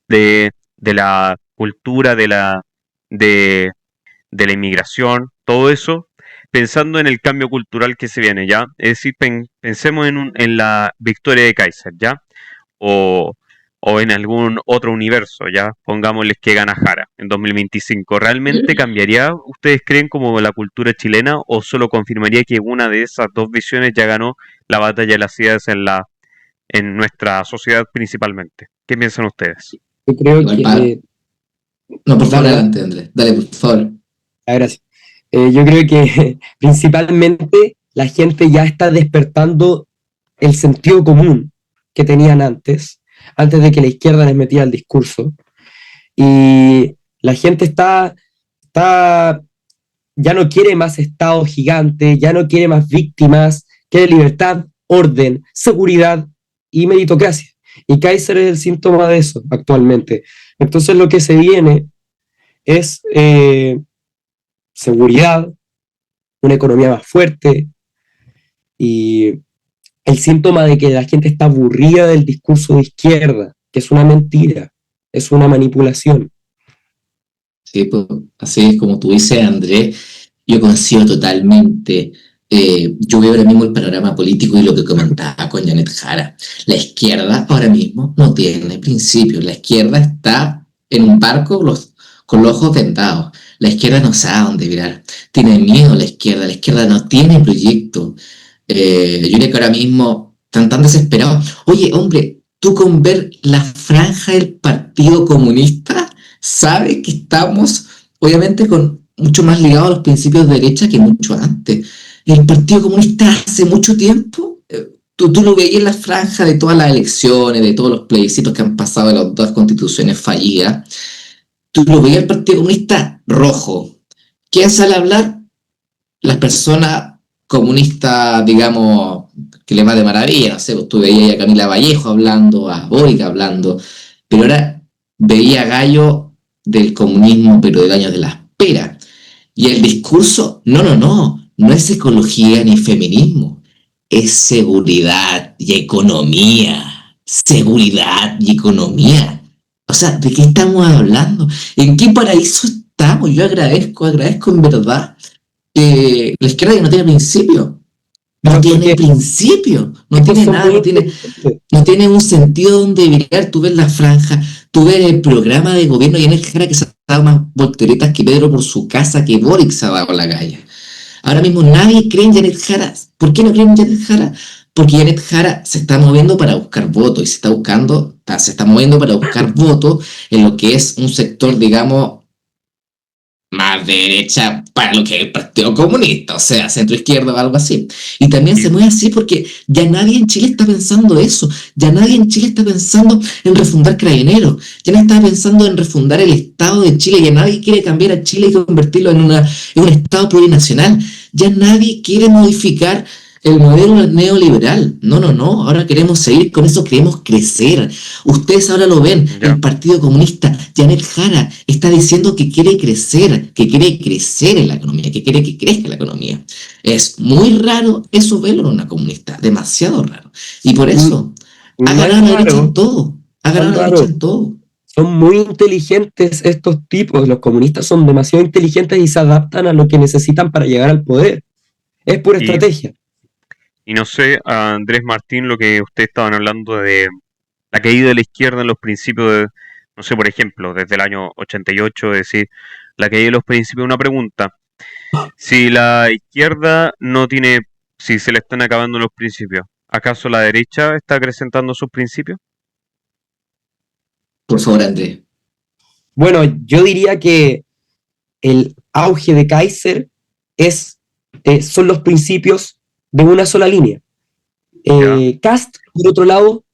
de la cultura, de, de la inmigración, todo eso, pensando en el cambio cultural que se viene, ¿ya? Es decir, pensemos en la victoria de Kaiser, ¿ya? O, o en algún otro universo, ¿ya? Pongámosles que gana Jara en 2025. ¿Realmente cambiaría, ustedes creen, como la cultura chilena o solo confirmaría que una de esas dos visiones ya ganó la batalla de las ideas en nuestra sociedad principalmente? ¿Qué piensan ustedes? Yo creo Igual para. que, No, por favor, dale, dale, adelante, Andrés. Dale, por favor. gracias. Yo creo que principalmente la gente ya está despertando el sentido común que tenían antes de que la izquierda les metiera el discurso. Y la gente está ya no quiere más Estado gigante, ya no quiere más víctimas, quiere libertad, orden, seguridad y meritocracia. Y Kaiser es el síntoma de eso actualmente. Entonces lo que se viene es seguridad, una economía más fuerte y el síntoma de que la gente está aburrida del discurso de izquierda, que es una mentira, es una manipulación. Sí, pues, así es como tú dices, Andrés, yo coincido totalmente. Yo veo ahora mismo el panorama político y lo que comentaba con Janet Jara. La izquierda ahora mismo no tiene principios. La izquierda está en un barco con los ojos vendados. La izquierda no sabe a dónde virar. Tiene miedo la izquierda no tiene proyecto. Yo creo que ahora mismo están tan desesperados. Oye, hombre, tú con ver la franja del Partido Comunista, sabes que estamos, obviamente, mucho más ligados a los principios de derecha que mucho antes. El Partido Comunista hace mucho tiempo, tú lo veías en la franja de todas las elecciones, de todos los plebiscitos que han pasado de las dos constituciones fallidas, tú lo veías el Partido Comunista rojo. ¿Quién sale a hablar? Las personas comunistas, digamos, que le va de maravilla, no sé, pues tú veías a Camila Vallejo hablando, a Boric hablando, pero ahora veía a Gallo del comunismo, pero de años de la espera. Y el discurso, no es ecología ni feminismo, es seguridad y economía. Seguridad y economía. O sea, ¿de qué estamos hablando? ¿En qué paraíso estamos? Yo agradezco en verdad que la izquierda ya no tiene principio. No tiene principio, no tiene nada, no tiene un sentido donde virar. Tú ves la franja, tú ves el programa de gobierno de Janet Jara, que se ha dado más volteretas que Pedro por su casa, que Boric se ha dado en la calle. Ahora mismo nadie cree en Janet Jara. ¿Por qué no creen en Janet Jara? Porque Janet Jara se está moviendo para buscar votos y se está moviendo para buscar votos en lo que es un sector, digamos, más de derecha para lo que es el Partido Comunista, o sea, centro-izquierda o algo así. Y también se mueve así porque ya nadie en Chile está pensando eso, ya nadie en Chile está pensando en refundar Carabineros, ya nadie está pensando en refundar el Estado de Chile, ya nadie quiere cambiar a Chile y convertirlo en un Estado plurinacional, ya nadie quiere modificar el modelo neoliberal. No, ahora queremos seguir con eso, queremos crecer. Ustedes ahora lo ven, el Partido Comunista, Janet Jara está diciendo que quiere crecer en la economía, que quiere que crezca la economía. Es muy raro eso verlo en una comunista, demasiado raro. Y por eso ha ganado la derecha en todo, Son muy inteligentes estos tipos, los comunistas son demasiado inteligentes y se adaptan a lo que necesitan para llegar al poder. Es pura estrategia. Y no sé, Andrés Martín, lo que ustedes estaban hablando de la caída de la izquierda en los principios de, no sé, por ejemplo, desde el año 88, es decir, la caída de los principios, una pregunta. Si la izquierda no tiene, si se le están acabando los principios, ¿acaso la derecha está acrecentando sus principios? Por favor, Andrés. Bueno, yo diría que el auge de Kaiser son los principios de una sola línea. Kast, por otro lado,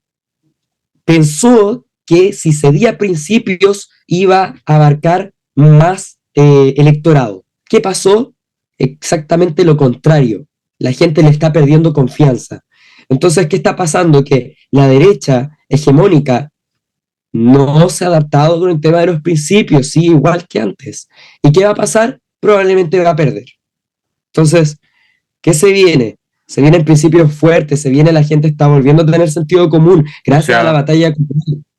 pensó que si cedía principios iba a abarcar más electorado. ¿Qué pasó? Exactamente lo contrario. La gente le está perdiendo confianza. Entonces, ¿qué está pasando? Que la derecha hegemónica no se ha adaptado con el tema de los principios, sí, igual que antes. ¿Y qué va a pasar? Probablemente va a perder. Entonces, ¿qué se viene? Se vienen principios fuertes, la gente está volviendo a tener sentido común, gracias a la batalla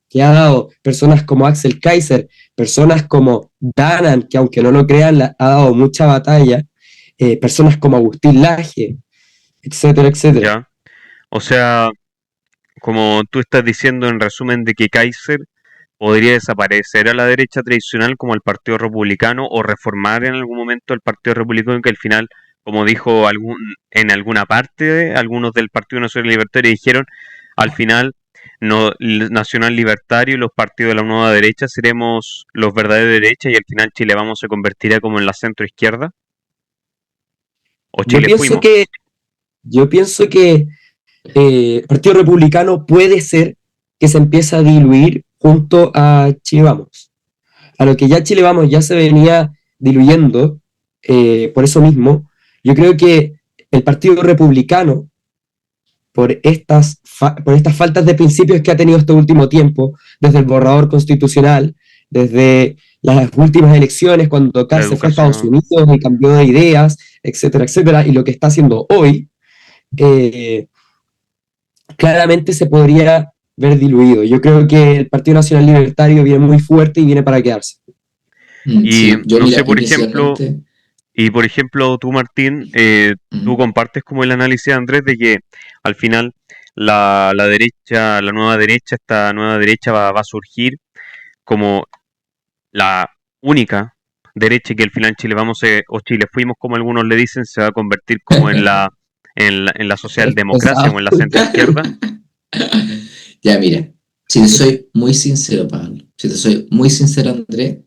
que ha dado personas como Axel Kaiser, personas como Danan, que aunque no lo crean, ha dado mucha batalla, personas como Agustín Laje, etcétera, etcétera. Ya. O sea, como tú estás diciendo en resumen de que Kaiser podría desaparecer a la derecha tradicional como el Partido Republicano o reformar en algún momento el Partido Republicano, que al final, como dijo en alguna parte, algunos del Partido Nacional Libertario dijeron, al final, Nacional Libertario y los partidos de la nueva derecha seremos los verdaderos de derecha y al final Chile Vamos se convertirá como en la centro izquierda. ¿O Chile Fuimos? Yo pienso que el Partido Republicano puede ser que se empiece a diluir junto a Chile Vamos. A lo que ya Chile Vamos ya se venía diluyendo, por eso mismo, yo creo que el Partido Republicano, por estas faltas de principios que ha tenido este último tiempo, desde el borrador constitucional, desde las últimas elecciones, cuando La Carr se fue a Estados educación. Unidos y cambió de ideas, etcétera, etcétera, y lo que está haciendo hoy, eh, claramente se podría ver diluido. Yo creo que el Partido Nacional Libertario viene muy fuerte y viene para quedarse. Y Sí, yo no mira, sé, yo por ejemplo, principalmente... tú, Martín, tú mm, compartes como el análisis de Andrés de que al final la derecha, la nueva derecha, esta nueva derecha va a surgir como la única derecha y que al final Chile vamos o Chile fuimos, como algunos le dicen, se va a convertir como en la socialdemocracia o Pesado. en la centroizquierda. Ya, mira, si te soy muy sincero, Pablo, si te soy muy sincero, Andrés,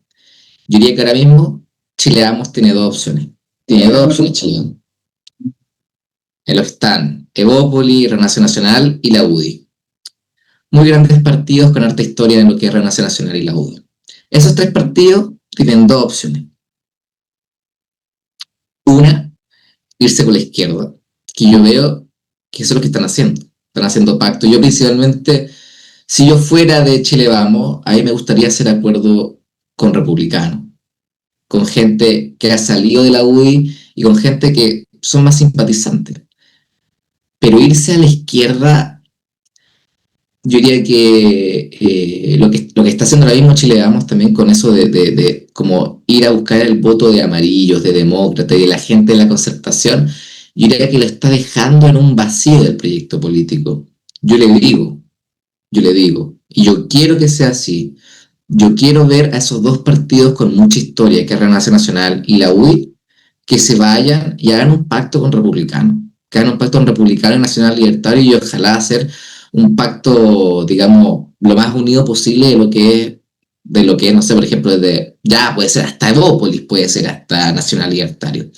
yo diría que ahora mismo Chile Vamos tiene dos opciones. Tiene dos opciones Chile Vamos. En lo que están Evópoli, Renación Nacional y la UDI. Muy grandes partidos con harta historia en lo que es Renación Nacional y la UDI. Esos tres partidos tienen dos opciones. Una, irse con la izquierda, que yo veo que eso es lo que están haciendo. Están haciendo pacto. Yo principalmente, si yo fuera de Chile Vamos, a mí me gustaría hacer acuerdo con republicanos, con gente que ha salido de la UI y con gente que son más simpatizantes. Pero irse a la izquierda, yo diría que, lo que está haciendo ahora mismo Chile Vamos también con eso de como ir a buscar el voto de amarillos, de demócratas y de la gente de la concertación, yo diría que lo está dejando en un vacío del proyecto político. Yo le digo, yo le digo, y yo quiero que sea así. Yo quiero ver a esos dos partidos con mucha historia, que es Renación Nacional y la UI, que se vayan y hagan un pacto con republicanos, que hagan un pacto con republicanos y nacional libertario y ojalá hacer un pacto, digamos, lo más unido posible de lo que es, no sé, por ejemplo, desde, ya puede ser hasta Evópolis, puede ser hasta Nacional Libertario. Yo,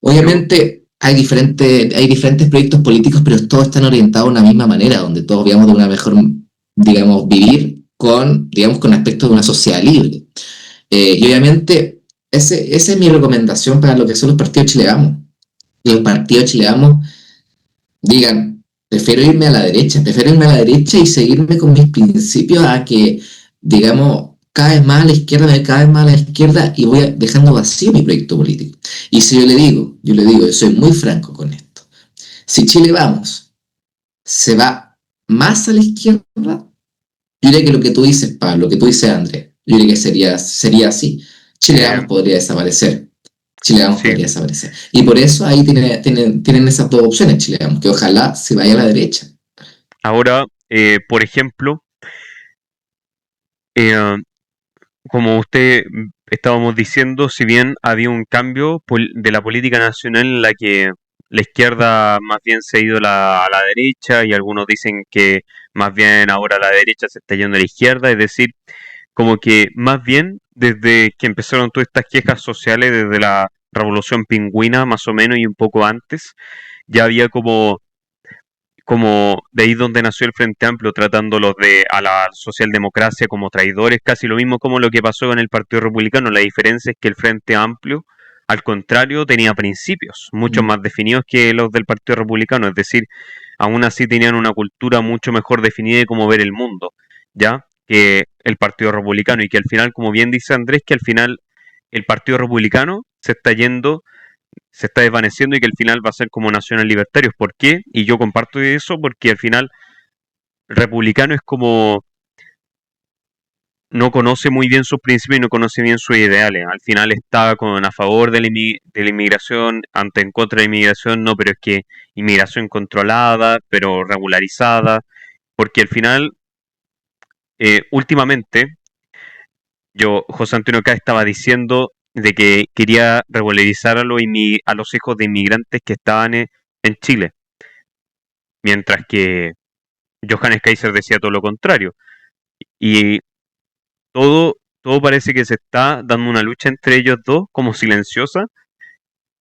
Obviamente hay diferentes proyectos políticos, pero todos están orientados de una misma manera, donde todos veamos de una mejor, digamos, vivir con, digamos, con aspectos de una sociedad libre. Y obviamente esa es mi recomendación para lo que son los partidos chileanos. Los partidos chileanos digan, prefiero irme a la derecha y seguirme con mis principios a que, digamos, cada vez más a la izquierda, cada vez más a la izquierda y voy dejando vacío mi proyecto político. Y si yo soy muy franco con esto. Si Chile Vamos se va más a la izquierda, yo diría que lo que tú dices, Pablo, lo que tú dices, Andrés, yo diría que sería así. Chile eh, Vamos podría desaparecer. Chile Vamos sí. podría desaparecer. Y por eso ahí tienen esas dos opciones, Chile Vamos, que ojalá se vaya a la derecha. Ahora, por ejemplo, eh, como usted estábamos diciendo, si bien había un cambio de la política nacional en la que la izquierda más bien se ha ido a la derecha y algunos dicen que más bien ahora la derecha se está yendo a la izquierda, es decir, como que más bien desde que empezaron todas estas quejas sociales, desde la Revolución Pingüina más o menos y un poco antes, ya había como de ahí donde nació el Frente Amplio, tratándolos a la socialdemocracia como traidores, casi lo mismo como lo que pasó con el Partido Republicano. La diferencia es que el Frente Amplio, al contrario, tenía principios mucho Mm. más definidos que los del Partido Republicano, es decir, aún así tenían una cultura mucho mejor definida de cómo ver el mundo, ¿ya? Que el Partido Republicano y que al final, como bien dice Andrés, que al final el Partido Republicano se está desvaneciendo y que al final va a ser como nacional libertarios. ¿Por qué? Y yo comparto eso porque al final el republicano es como no conoce muy bien sus principios y no conoce bien sus ideales. Al final está a favor de de la inmigración, ante en contra de la inmigración, no, pero es que inmigración controlada, pero regularizada, porque al final, últimamente, José Antonio Cá estaba diciendo de que quería regularizar a los hijos de inmigrantes que estaban en Chile, mientras que Johannes Kaiser decía todo lo contrario. Y todo parece que se está dando una lucha entre ellos dos, como silenciosa,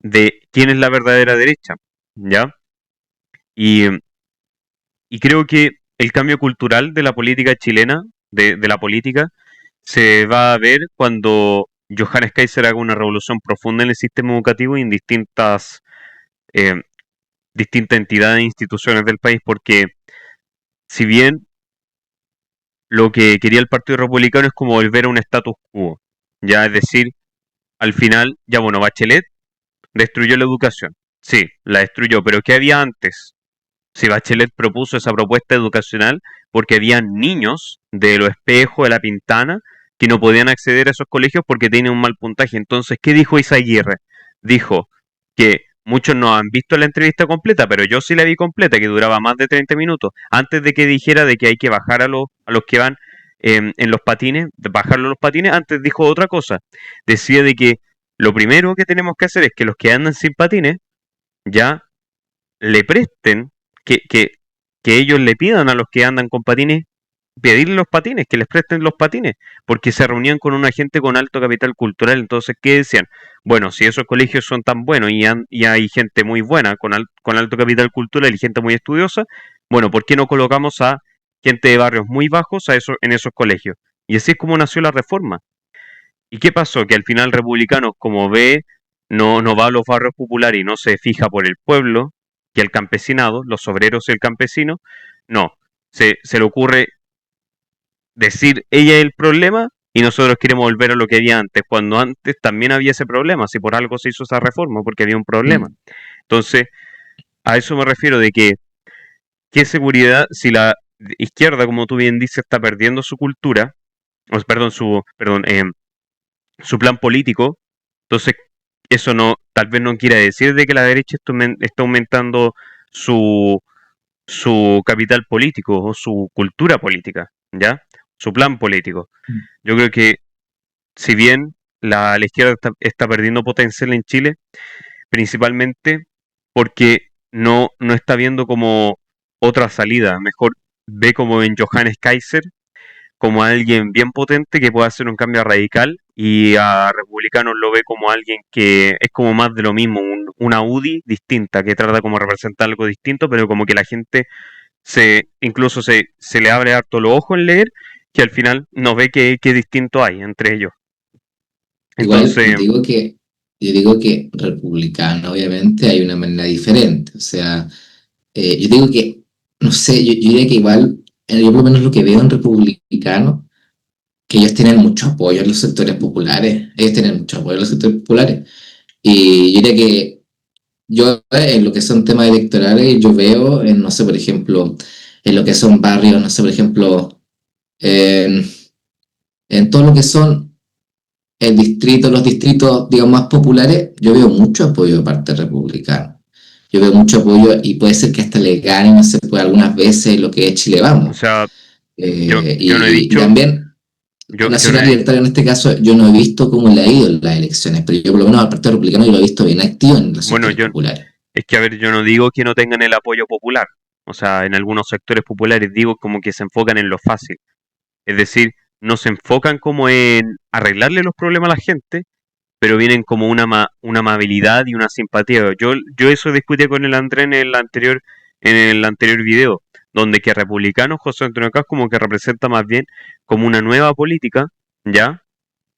de quién es la verdadera derecha, ¿ya? Y, y creo que el cambio cultural de la política chilena, de la política, se va a ver cuando Johannes Kaiser haga una revolución profunda en el sistema educativo y en eh, distintas entidades e instituciones del país, porque si bien lo que quería el Partido Republicano es como volver a un status quo, ya es decir, al final, ya bueno, Bachelet destruyó la educación, sí, la destruyó, pero ¿qué había antes? Si Bachelet propuso esa propuesta educacional porque había niños de Los Espejos, de La Pintana, que no podían acceder a esos colegios porque tenían un mal puntaje. Entonces, ¿qué dijo Izaguirre? Dijo que muchos no han visto la entrevista completa, pero yo sí la vi completa, que duraba más de 30 minutos, antes de que dijera de que hay que bajar a los que van en los patines, bajarlo los patines, antes dijo otra cosa. Decía de que lo primero que tenemos que hacer es que los que andan sin patines ya le presten, que, que, que ellos le pidan a los que andan con patines, pedirle los patines, que les presten los patines, porque se reunían con una gente con alto capital cultural. Entonces, ¿qué decían? Bueno, si esos colegios son tan buenos y hay gente muy buena con alto capital cultural y gente muy estudiosa, bueno, ¿por qué no colocamos a gente de barrios muy bajos en esos colegios? Y así es como nació la reforma. ¿Y qué pasó? Que al final Republicanos, como ve, no va a los barrios populares y no se fija por el pueblo, que el campesinado, los obreros y el campesino, no. Se le ocurre decir ella es el problema y nosotros queremos volver a lo que había antes, cuando antes también había ese problema, si por algo se hizo esa reforma, porque había un problema. Entonces, a eso me refiero de que, ¿qué seguridad si la izquierda, como tú bien dices, está perdiendo su cultura, perdón, su plan político? Entonces, eso no, tal vez no quiera decir de que la derecha está aumentando su capital político o su cultura política, ¿ya? Su plan político. Yo creo que si bien la izquierda está perdiendo potencial en Chile, principalmente porque no está viendo como otra salida, mejor ve como en Johannes Kaiser como alguien bien potente que puede hacer un cambio radical, y a republicanos lo ve como alguien que es como más de lo mismo, una UDI distinta, que trata como de representar algo distinto, pero como que la gente incluso se le abre harto los ojos en leer, que al final no ve qué distinto hay entre ellos. Igual, Entonces, yo digo que republicano, obviamente, hay una manera diferente. O sea, yo digo que, no sé, yo diría que igual, yo por lo menos lo que veo en republicano, que ellos tienen mucho apoyo en los sectores populares. Ellos tienen mucho apoyo en los sectores populares. Y yo diría que yo, en lo que son temas electorales, yo veo, no sé, por ejemplo, en lo que son barrios, no sé, por ejemplo, en, en todo lo que son los distritos, digamos, más populares, yo veo mucho apoyo de parte republicana. Yo veo mucho apoyo y puede ser que hasta le gane, no sé, pues algunas veces lo que es Chile o Vamos. sea, yo no he Y dicho, también yo no Nacional he, Libertario en este caso, yo no he visto cómo le ha ido en las elecciones, pero yo por lo menos al Partido Republicano yo lo he visto bien activo en los bueno, sectores populares. es que a ver, yo no digo que no tengan el apoyo popular, o sea, en algunos sectores populares digo como que se enfocan en lo fácil. Es decir, no se enfocan como en arreglarle los problemas a la gente, pero vienen como una amabilidad y una simpatía. Yo eso discutí con el Andrés en el anterior video, donde que republicanos, José Antonio Caz como que representa más bien como una nueva política, ¿ya?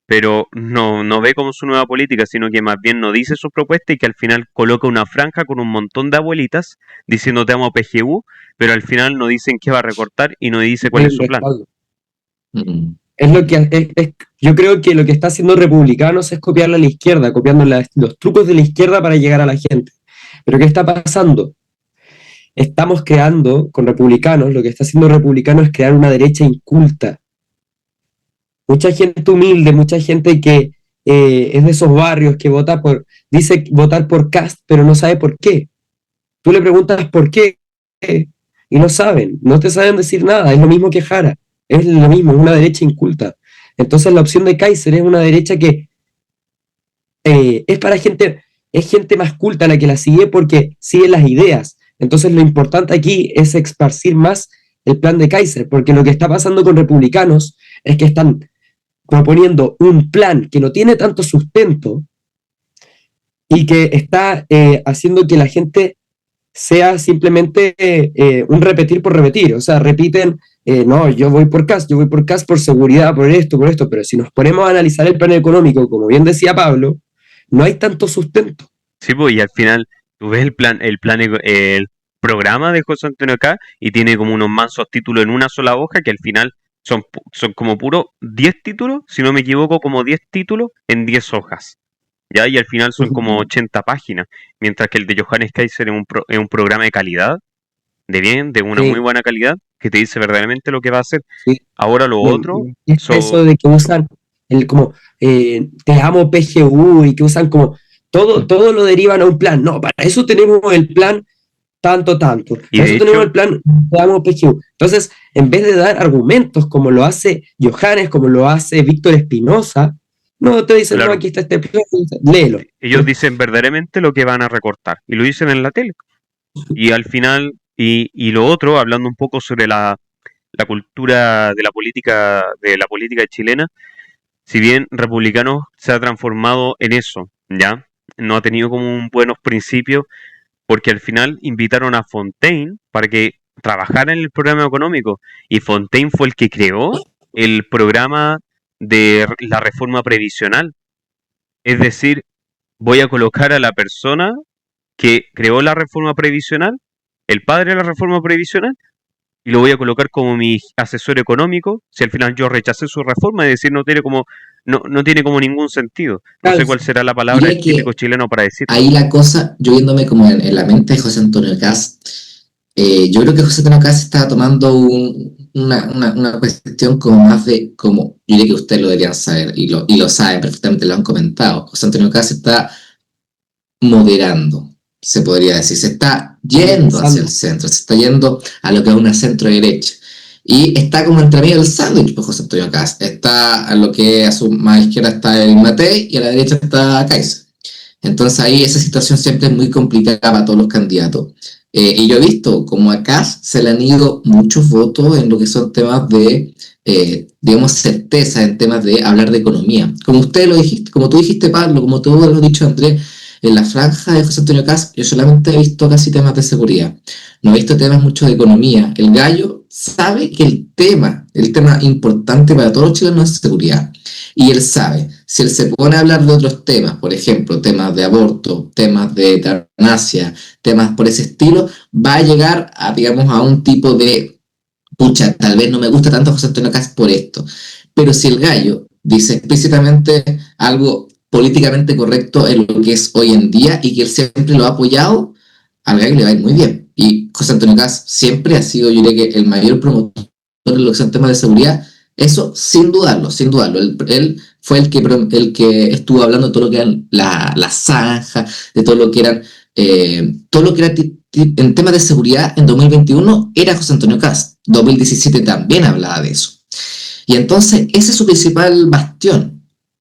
Pero no ve como su nueva política, sino que más bien no dice su propuesta y que al final coloca una franja con un montón de abuelitas diciendo te amo PGU, pero al final no dicen qué va a recortar y no dice cuál es su plan. Mm. Es lo que yo creo que lo que está haciendo Republicanos es copiarle a la izquierda, copiando los trucos de la izquierda para llegar a la gente. Pero ¿qué está pasando? Estamos creando, con Republicanos, lo que está haciendo Republicanos es crear una derecha inculta. Mucha gente humilde, mucha gente que es de esos barrios que dice votar por Kast, pero no sabe por qué. Tú le preguntas por qué y no saben, no te saben decir nada. Es lo mismo que Jara, es lo mismo, es una derecha inculta. Entonces la opción de Kaiser es una derecha que es gente más culta la que la sigue porque sigue las ideas. Entonces lo importante aquí es esparcir más el plan de Kaiser, porque lo que está pasando con Republicanos es que están proponiendo un plan que no tiene tanto sustento y que está haciendo que la gente sea simplemente un repetir por repetir. O sea, repiten, no, yo voy por CAS por seguridad, por esto, pero si nos ponemos a analizar el plan económico, como bien decía Pablo, no hay tanto sustento. Sí, pues, y al final tú ves el programa de José Antonio K y tiene como unos mansos títulos en una sola hoja que al final son como puro 10 títulos, si no me equivoco, como 10 títulos en 10 hojas. ¿Ya? Y al final son como 80 páginas, mientras que el de Johannes Kaiser es un programa de calidad, de una muy Sí, buena calidad, que te dice verdaderamente lo que va a hacer. sí. Ahora lo Me, otro, me gusta so, eso de que usan el como te amo PGU y que usan como todo lo derivan a un plan. No, para eso tenemos el plan tanto. y Para de eso tenemos hecho, el plan te amo PGU. Entonces, en vez de dar argumentos como lo hace Johannes, como lo hace Víctor Espinosa, no te dicen, no, claro, aquí está este plan, léelo. ellos dicen verdaderamente lo que van a recortar, y lo dicen en la tele. Y al final, y lo otro, hablando un poco sobre la cultura de la política chilena, si bien republicano se ha transformado en eso, ¿ya? No ha tenido como un buenos principios, porque al final invitaron a Fontaine para que trabajara en el programa económico, y Fontaine fue el que creó el programa de la reforma previsional. Es decir, voy a colocar a la persona que creó la reforma previsional, el padre de la reforma previsional, y lo voy a colocar como mi asesor económico, si al final yo rechacé su reforma, es decir, no tiene como ningún sentido. No Claro, sé cuál será la palabra Diría típico que chileno para decirlo. ahí la cosa, yo viéndome como en la mente de José Antonio Caz, yo creo que José Antonio Caz está tomando una cuestión como más de, como yo diría que ustedes lo deberían saber y lo saben perfectamente, lo han comentado. José Antonio Caz está moderando, se podría decir, se está yendo hacia el conversando. centro, se está yendo a lo que es una centro derecha. Y está como entre medio del sándwich, pues José Antonio Caz. Está a lo que a su más izquierda está el Matei y a la derecha está Kaiser. Entonces ahí esa situación siempre es muy complicada para todos los candidatos. Y yo he visto como acá se le han ido muchos votos en lo que son temas de, digamos, certeza, en temas de hablar de economía. Como usted lo dijiste, como tú dijiste, Pablo, como tú lo has dicho, Andrés, en la franja de José Antonio Caz, yo solamente he visto casi temas de seguridad. No he visto temas mucho de economía. El gallo sabe que el tema importante para todos los chilenos es seguridad. Y él sabe, si él se pone a hablar de otros temas, por ejemplo, temas de aborto, temas de eutanasia, temas por ese estilo, va a llegar a, digamos, a un tipo de, pucha, tal vez no me gusta tanto José Antonio Caz por esto. Pero si el gallo dice explícitamente algo políticamente correcto en lo que es hoy en día y que él siempre lo ha apoyado, al gallo le va a ir muy bien. Y José Antonio Caz siempre ha sido, yo diría que el mayor promotor de lo que son temas de seguridad. Eso sin dudarlo, sin dudarlo. Él fue el que estuvo hablando de todo lo que eran la zanja, de todo lo que eran, todo lo que era en temas de seguridad en 2021 era José Antonio Caz. 2017 también hablaba de eso. Y entonces ese es su principal bastión.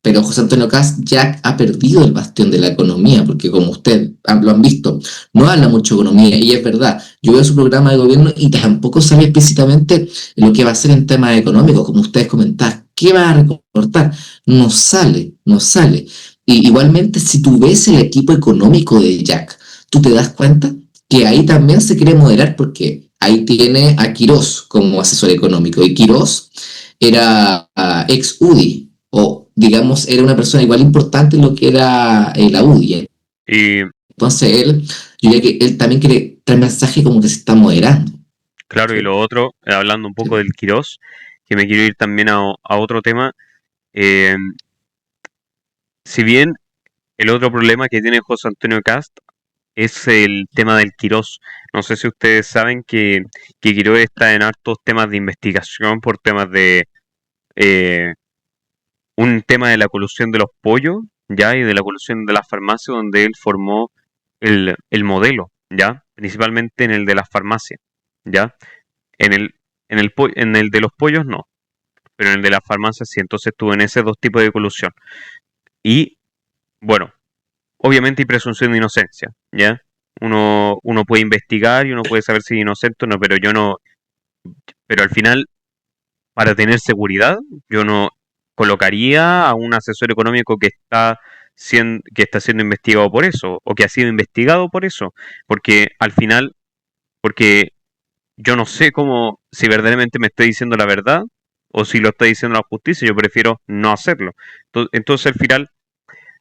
Pero José Antonio Caz ya ha perdido el bastión de la economía, porque como ustedes lo han visto, no habla mucho de economía, y es verdad, yo veo su programa de gobierno y tampoco sabe explícitamente lo que va a hacer en temas económicos, como ustedes comentaban, ¿qué va a recortar? No sale, no sale. Y igualmente, si tú ves el equipo económico de Jack, tú te das cuenta que ahí también se quiere moderar, porque ahí tiene a Quirós como asesor económico, y Quirós era ex UDI, o digamos, era una persona igual importante en lo que era la UDI. Y Entonces yo diría que él también quiere traer mensaje como que se está moderando. claro, y Sí. lo otro, hablando un poco Sí. del Quirós, que me quiero ir también a otro tema, eh, si bien el otro problema que tiene José Antonio Cast es el tema del Quirós. No sé si ustedes saben que Quirós está en hartos temas de investigación por temas de eh, un tema de la colusión de los pollos, ¿ya? Y de la colusión de las farmacias, donde él formó el modelo, ¿ya? Principalmente en el de las farmacias, ¿ya? En en el de los pollos no, pero en el de las farmacias sí. Entonces estuvo en ese dos tipos de colusión. Y, bueno, obviamente hay presunción de inocencia, ¿ya? Uno puede investigar y uno puede saber si es inocente o no, pero yo no, pero al final, para tener seguridad, yo no colocaría a un asesor económico que está que está siendo investigado por eso, o que ha sido investigado por eso, porque al final, porque yo no sé cómo, si verdaderamente me está diciendo la verdad, o si lo está diciendo la justicia, yo prefiero no hacerlo. Entonces al final,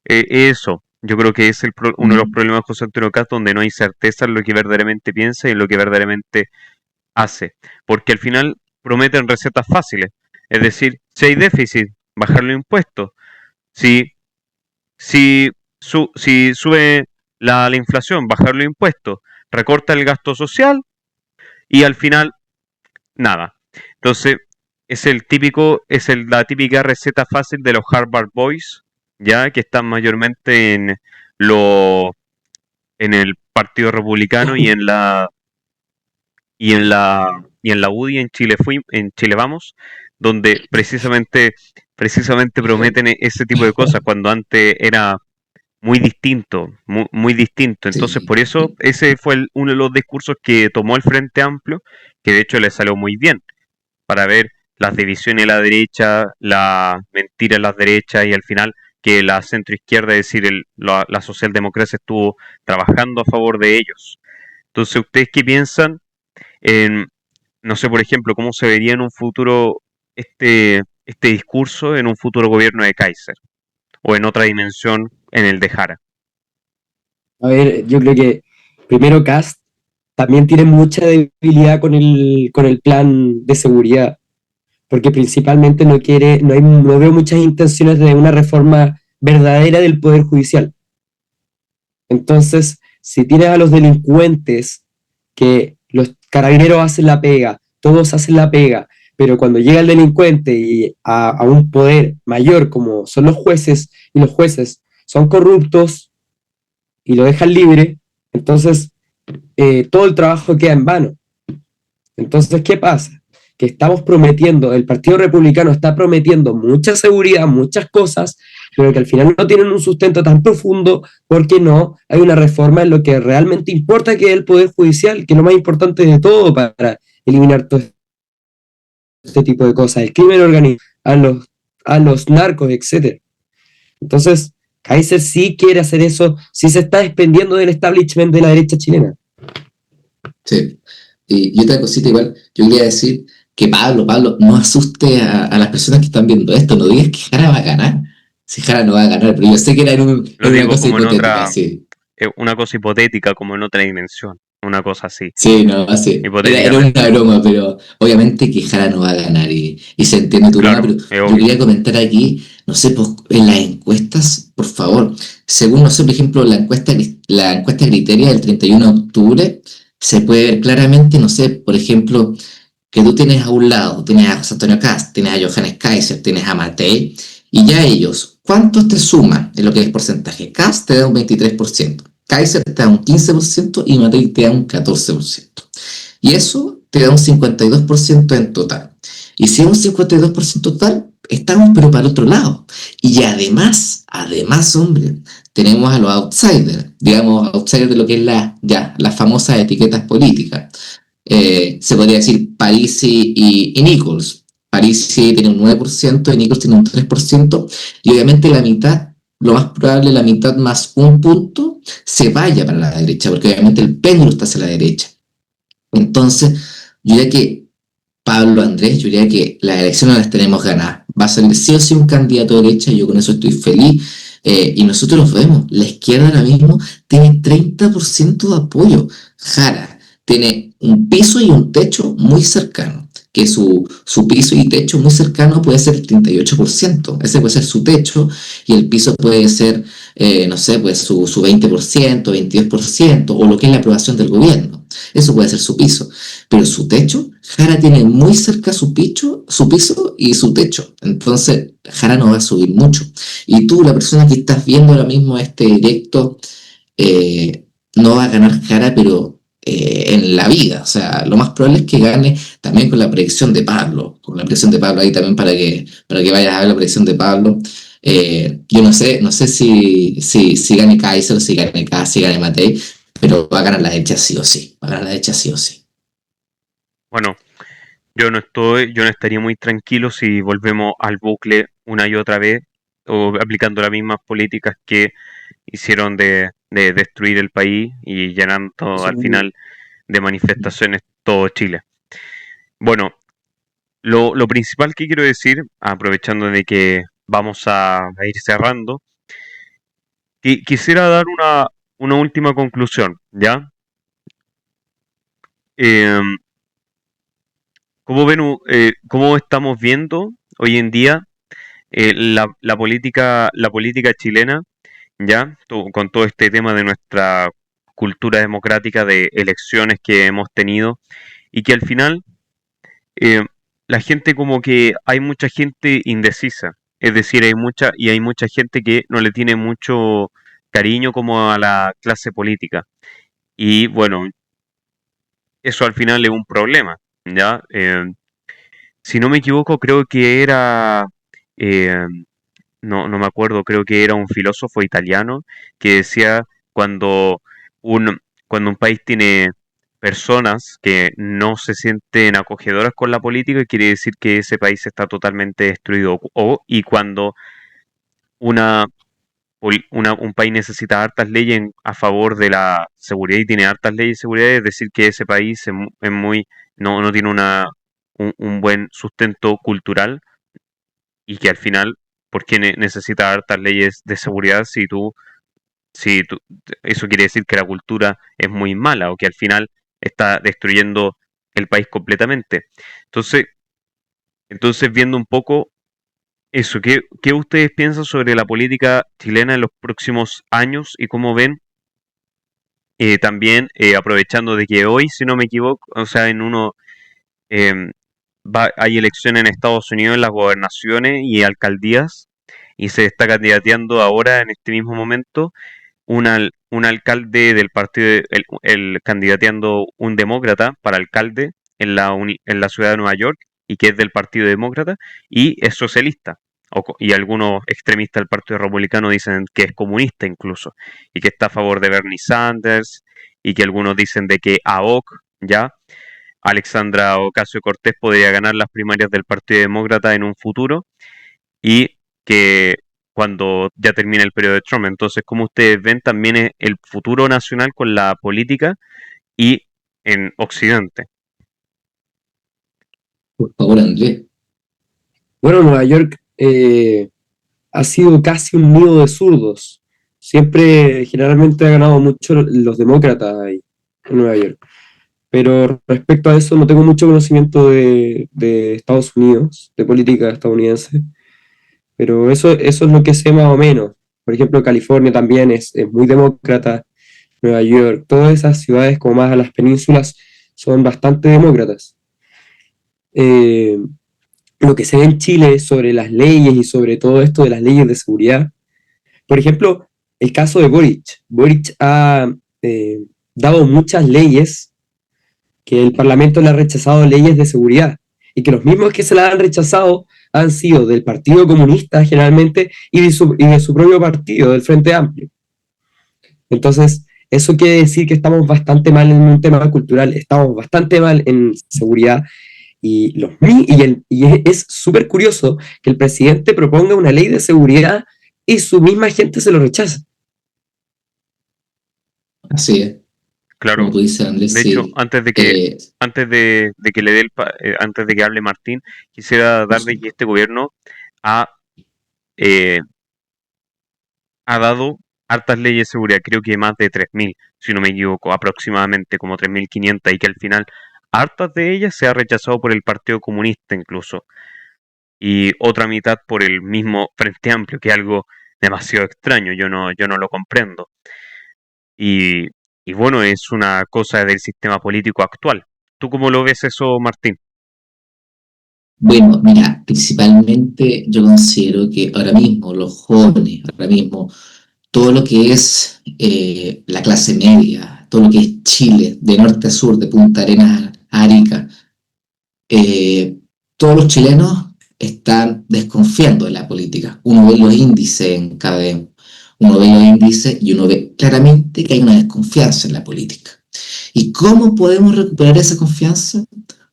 eso, yo creo que es uno de los problemas de José Antonio Cast, donde no hay certeza en lo que verdaderamente piensa y en lo que verdaderamente hace, porque al final prometen recetas fáciles, es decir, si hay déficit, bajar los impuestos, si, si sube la inflación, bajar los impuestos, recorta el gasto social y al final nada. Entonces, la típica receta fácil de los Harvard Boys, ya que están mayormente lo, en el Partido Republicano y en la UDI en Chile Vamos, donde precisamente prometen ese tipo de cosas cuando antes era muy distinto, muy distinto. Entonces, Sí. por eso ese fue uno de los discursos que tomó el Frente Amplio, que de hecho le salió muy bien, para ver las divisiones de la derecha, la mentira en las derechas y al final que la centroizquierda, es decir, la socialdemocracia estuvo trabajando a favor de ellos. Entonces, ¿ustedes qué piensan en, no sé, por ejemplo, cómo se vería en un futuro este discurso en un futuro gobierno de Kaiser o en otra dimensión en el de Jara? A ver, yo creo que primero Cast también tiene mucha debilidad con el plan de seguridad, porque principalmente no quiere, no veo muchas intenciones de una reforma verdadera del Poder Judicial. Entonces, si tienes a los delincuentes, que los carabineros hacen la pega, todos hacen la pega, pero cuando llega el delincuente y a un poder mayor como son los jueces, y los jueces son corruptos y lo dejan libre, entonces todo el trabajo queda en vano. Entonces, ¿qué pasa? Que estamos prometiendo, el Partido Republicano está prometiendo mucha seguridad, muchas cosas, pero que al final no tienen un sustento tan profundo porque no hay una reforma en lo que realmente importa, que es el Poder Judicial, que es lo más importante de todo para eliminar todo este tipo de cosas, el crimen organizado, a los narcos, etc. Entonces, Kaiser sí quiere hacer eso, sí se está desprendiendo del establishment de la derecha chilena. Sí. Y otra cosita igual, yo quería decir que Pablo, no asuste a las personas que están viendo esto, no digas que Jara va a ganar. Si Jara no va a ganar, pero yo sé que era Lo en una digo cosa como en hipotética, sí. una cosa hipotética, como en otra dimensión, una cosa así, Sí, no, así. Era una hipotéticamente. broma, pero obviamente que Jara no va a ganar y se entiende tu broma, Claro, pero es yo obvio. quería comentar aquí, no sé, pues, en las encuestas, por favor, según, no sé, por ejemplo, la encuesta Criteria del 31 de octubre, se puede ver claramente, no sé, por ejemplo, que tú tienes a un lado, tienes a José Antonio Cast, tienes a Johannes Kaiser, tienes a Matei, y ya ellos, ¿cuántos te suman en lo que es porcentaje? Cast te da un 23%, Kaiser te da un 15% y Matei te da un 14%. Y eso te da un 52% en total. Y si es un 52% total, estamos pero para el otro lado. Y además, hombre, tenemos a los outsiders, digamos, outsiders de lo que es las famosas etiquetas políticas. Se podría decir Parisi y Nichols. Parisi tiene un 9% y Nichols tiene un 3%, y obviamente la mitad, lo más probable, la mitad más un punto, se vaya para la derecha, porque obviamente el péndulo está hacia la derecha. Entonces, yo diría que Pablo Andrés, yo diría que las elecciones las tenemos ganadas. Va a salir sí o sí un candidato de derecha, y yo con eso estoy feliz. Y nosotros vemos, la izquierda ahora mismo tiene 30% de apoyo. Jara tiene un piso y un techo muy cercano, que su piso y techo muy cercano puede ser el 38%. Ese puede ser su techo, y el piso puede ser, no sé, pues su 20%, 22%, o lo que es la aprobación del gobierno. Eso puede ser su piso. Pero su techo, Jara tiene muy cerca su piso y su techo. Entonces, Jara no va a subir mucho. Y tú, la persona que estás viendo ahora mismo este directo, eh, no va a ganar Jara, pero en la vida. O sea, lo más probable es que gane también con la predicción de Pablo. Con la predicción de Pablo ahí también para que vayas a ver la predicción de Pablo. Yo no sé si gane Kaiser, si gane K, si gane Matei, pero va a ganar la derecha sí o sí. Va a ganar la derecha sí o sí. Bueno, yo no estaría muy tranquilo si volvemos al bucle una y otra vez o aplicando las mismas políticas que hicieron de destruir el país y llenando Eso al mismo. final de manifestaciones todo Chile. Bueno, lo principal que quiero decir, aprovechando de que vamos a ir cerrando, quisiera dar una última conclusión, ¿ya? Em, ¿cómo estamos viendo hoy en día la política chilena, ya? Con todo este tema de nuestra cultura democrática de elecciones que hemos tenido y que al final eh, la gente como que hay mucha gente indecisa, es decir, hay mucha gente que no le tiene mucho cariño como a la clase política. Y bueno, eso al final es un problema, ¿ya? Si no me equivoco, creo que era, eh, no me acuerdo, creo que era un filósofo italiano que decía cuando un, cuando un país tiene personas que no se sienten acogedoras con la política, quiere decir que ese país está totalmente destruido. Y cuando una, un país necesita hartas leyes a favor de la seguridad y tiene hartas leyes de seguridad, es decir, que ese país es muy, no tiene un buen sustento cultural y que al final, ¿por qué necesita hartas leyes de seguridad si tú, eso quiere decir que la cultura es muy mala o que al final está destruyendo el país completamente? Entonces, entonces viendo un poco eso, qué ustedes piensan sobre la política chilena en los próximos años y cómo ven también, aprovechando de que hoy, si no me equivoco, o sea, em, hay elecciones en Estados Unidos en las gobernaciones y alcaldías y se está candidateando ahora en este mismo momento un alcalde del partido, el candidateando un demócrata para alcalde en la ciudad de Nueva York y que es del Partido Demócrata y es socialista. Y algunos extremistas del Partido Republicano dicen que es comunista incluso y que está a favor de Bernie Sanders y que algunos dicen de que AOC, ya, Alexandra Ocasio-Cortez podría ganar las primarias del Partido Demócrata en un futuro y que cuando ya termine el periodo de Trump. Entonces, como ustedes ven, también es el futuro nacional con la política y en Occidente. Por favor, Andrés. Bueno, Nueva York ha sido casi un nido de zurdos. Siempre, generalmente, ha ganado mucho los demócratas ahí, en Nueva York. Pero respecto a eso, no tengo mucho conocimiento de Estados Unidos, de política estadounidense. Pero eso es lo que sé más o menos. Por ejemplo, California también es muy demócrata, Nueva York, todas esas ciudades como más a las penínsulas son bastante demócratas. Eh, lo que se ve en Chile sobre las leyes y sobre todo esto de las leyes de seguridad. Por ejemplo, el caso de Boric. Boric ha dado muchas leyes que el Parlamento le ha rechazado, leyes de seguridad, y que los mismos que se las han rechazado han sido del Partido Comunista generalmente y de su propio partido, del Frente Amplio. Entonces, eso quiere decir que estamos bastante mal en un tema cultural, estamos bastante mal en seguridad y es súper curioso que el presidente proponga una ley de seguridad y su misma gente se lo rechaza. Así es. Claro. Como tú dices, Andrés, De hecho, sí. antes de que le dé antes de que hable Martín, quisiera darle que este gobierno ha, eh, ha dado hartas leyes de seguridad, creo que más de 3.000 si no me equivoco, aproximadamente como 3.500 y que al final hartas de ellas se ha rechazado por el Partido Comunista incluso, y otra mitad por el mismo Frente Amplio, que es algo demasiado extraño, yo no lo comprendo. Y, y bueno, es una cosa del sistema político actual. ¿Tú cómo lo ves eso, Martín? Bueno, mira, principalmente yo considero que ahora mismo los jóvenes, ahora mismo todo lo que es la clase media, todo lo que es Chile, de norte a sur, de Punta Arenas a Arica, eh, todos los chilenos están desconfiando de la política. Uno ve los índices en cada vez, uno ve los índices y uno ve claramente que hay una desconfianza en la política. ¿Y cómo podemos recuperar esa confianza?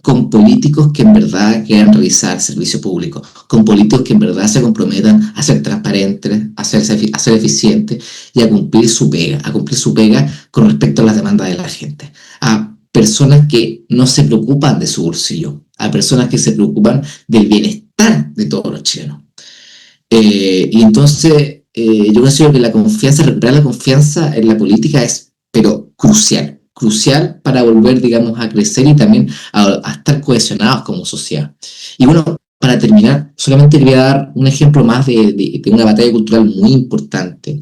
con políticos que en verdad quieran realizar el servicio público, con políticos que en verdad se comprometan a ser transparentes, a ser eficientes y a cumplir su pega con respecto a las demandas de la gente, a personas que no se preocupan de su bolsillo, a personas que se preocupan del bienestar de todos los chilenos. Y entonces yo considero que recuperar la confianza en la política es, pero crucial para volver, digamos, a crecer y también a estar cohesionados como sociedad. Y bueno, para terminar, solamente quería dar un ejemplo más de una batalla cultural muy importante,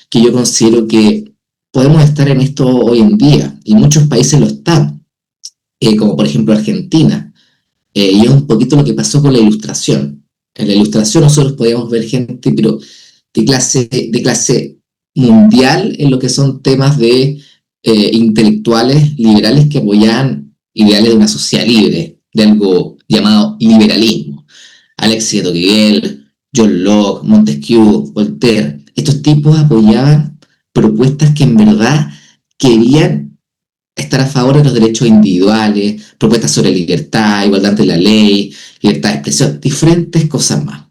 que yo considero que podemos estar en esto hoy en día, y muchos países lo están, como por ejemplo Argentina, y es un poquito lo que pasó con la Ilustración. En la Ilustración nosotros podíamos ver gente, pero de clase mundial, en lo que son temas de intelectuales liberales que apoyaban ideales de una sociedad libre, de algo llamado liberalismo. Alexis de Tocqueville, John Locke, Montesquieu, Voltaire, estos tipos apoyaban propuestas que en verdad querían estar a favor de los derechos individuales, propuestas sobre libertad, igualdad ante la ley, libertad de expresión, diferentes cosas más.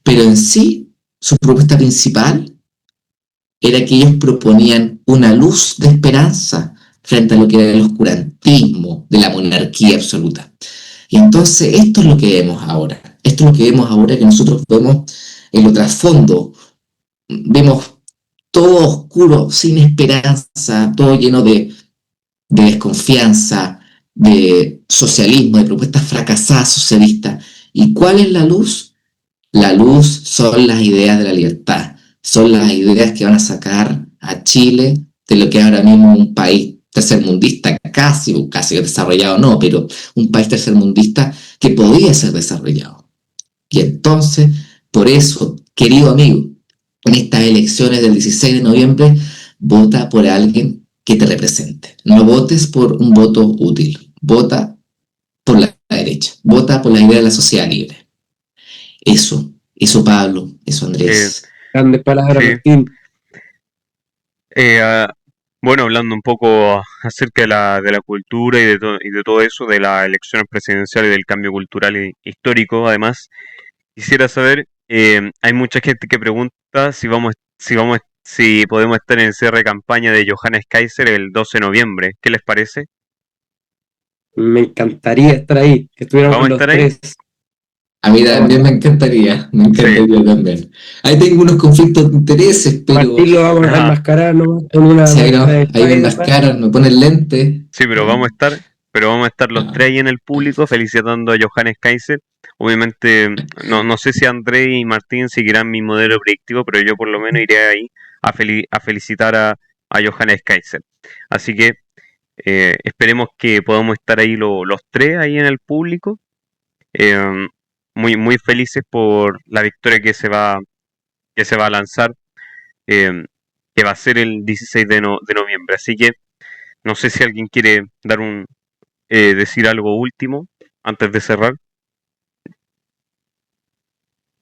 Pero en sí, su propuesta principal era que ellos proponían una luz de esperanza frente a lo que era el oscurantismo de la monarquía absoluta. Y entonces esto es lo que vemos ahora. Esto es lo que vemos ahora, que nosotros vemos en lo trasfondo. Vemos todo oscuro, sin esperanza, todo lleno de desconfianza, de socialismo, de propuestas fracasadas socialistas. ¿Y cuál es la luz? La luz son las ideas de la libertad, son las ideas que van a sacar a Chile de lo que es ahora mismo un país tercermundista, casi desarrollado no, pero un país tercermundista que podía ser desarrollado. Y entonces, por eso, querido amigo, en estas elecciones del 16 de noviembre, vota por alguien que te represente. No votes por un voto útil, vota por la derecha, vota por la idea de la sociedad libre. Eso Pablo, eso Andrés. Grandes palabras, Sí. Martín. Bueno, hablando un poco acerca de la cultura y de todo eso, de las elecciones presidenciales y del cambio cultural e histórico, además, quisiera saber, hay mucha gente que pregunta si podemos estar en el cierre de campaña de Johannes Kaiser el 12 de noviembre. ¿Qué les parece? Me encantaría estar ahí, que estuviéramos ¿Vamos a los estar ahí? tres. A mí también me encantaría también. Ahí tengo unos conflictos de intereses, pero Martín lo vamos a Ajá. enmascarar nomás con una sí, no, máscara de ahí me Spider-Man. enmascaran, me ponen lente. Sí, pero vamos a estar los tres ahí en el público felicitando a Johannes Kaiser. Obviamente, no sé si André y Martín seguirán mi modelo predictivo, pero yo por lo menos iré ahí a felicitar a Johannes Kaiser. Así que esperemos que podamos estar ahí los tres ahí en el público. Muy felices por la victoria que se va a lanzar, que va a ser el 16 de noviembre. Así que no sé si alguien quiere decir algo último antes de cerrar.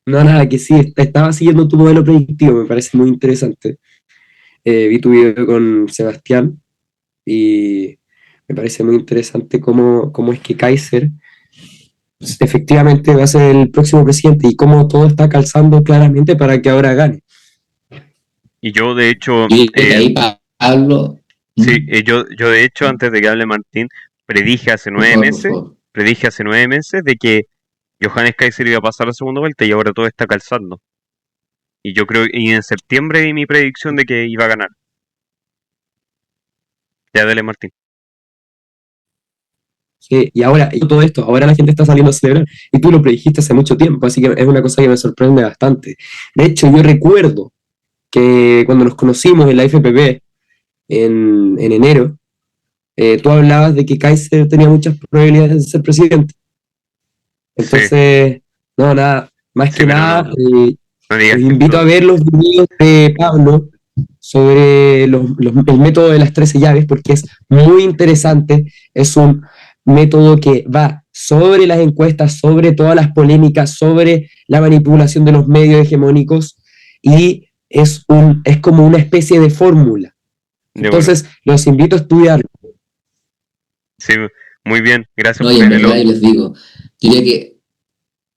No, nada, que sí, estaba siguiendo tu modelo predictivo, me parece muy interesante. Vi tu video con Sebastián y me parece muy interesante cómo es que Kaiser efectivamente va a ser el próximo presidente y cómo todo está calzando claramente para que ahora gane. Y yo de hecho, Y ahí Pablo. sí, yo de hecho antes de que hable Martín, predije hace 9 meses de que Johannes Kaiser iba a pasar la segunda vuelta y ahora todo está calzando. Y yo creo, y en septiembre di mi predicción de que iba a ganar. Ya dale Martín. Sí, y ahora, y todo esto, ahora la gente está saliendo a celebrar, y tú lo predijiste hace mucho tiempo, así que es una cosa que me sorprende bastante. De hecho, yo recuerdo que cuando nos conocimos en la FPP en enero, tú hablabas de que Kaiser tenía muchas probabilidades de ser presidente. Entonces, no, nada, más Sí, que pero nada, no digas los que invito a ver los videos de Pablo sobre el método de las 13 llaves, porque es muy interesante, es un método que va sobre las encuestas, sobre todas las polémicas, sobre la manipulación de los medios hegemónicos, y es como una especie de fórmula. de bueno. Entonces, los invito a estudiarlo. Sí, Muy bien, gracias No, y por en el verdad, yo elogio. les digo, yo diría que,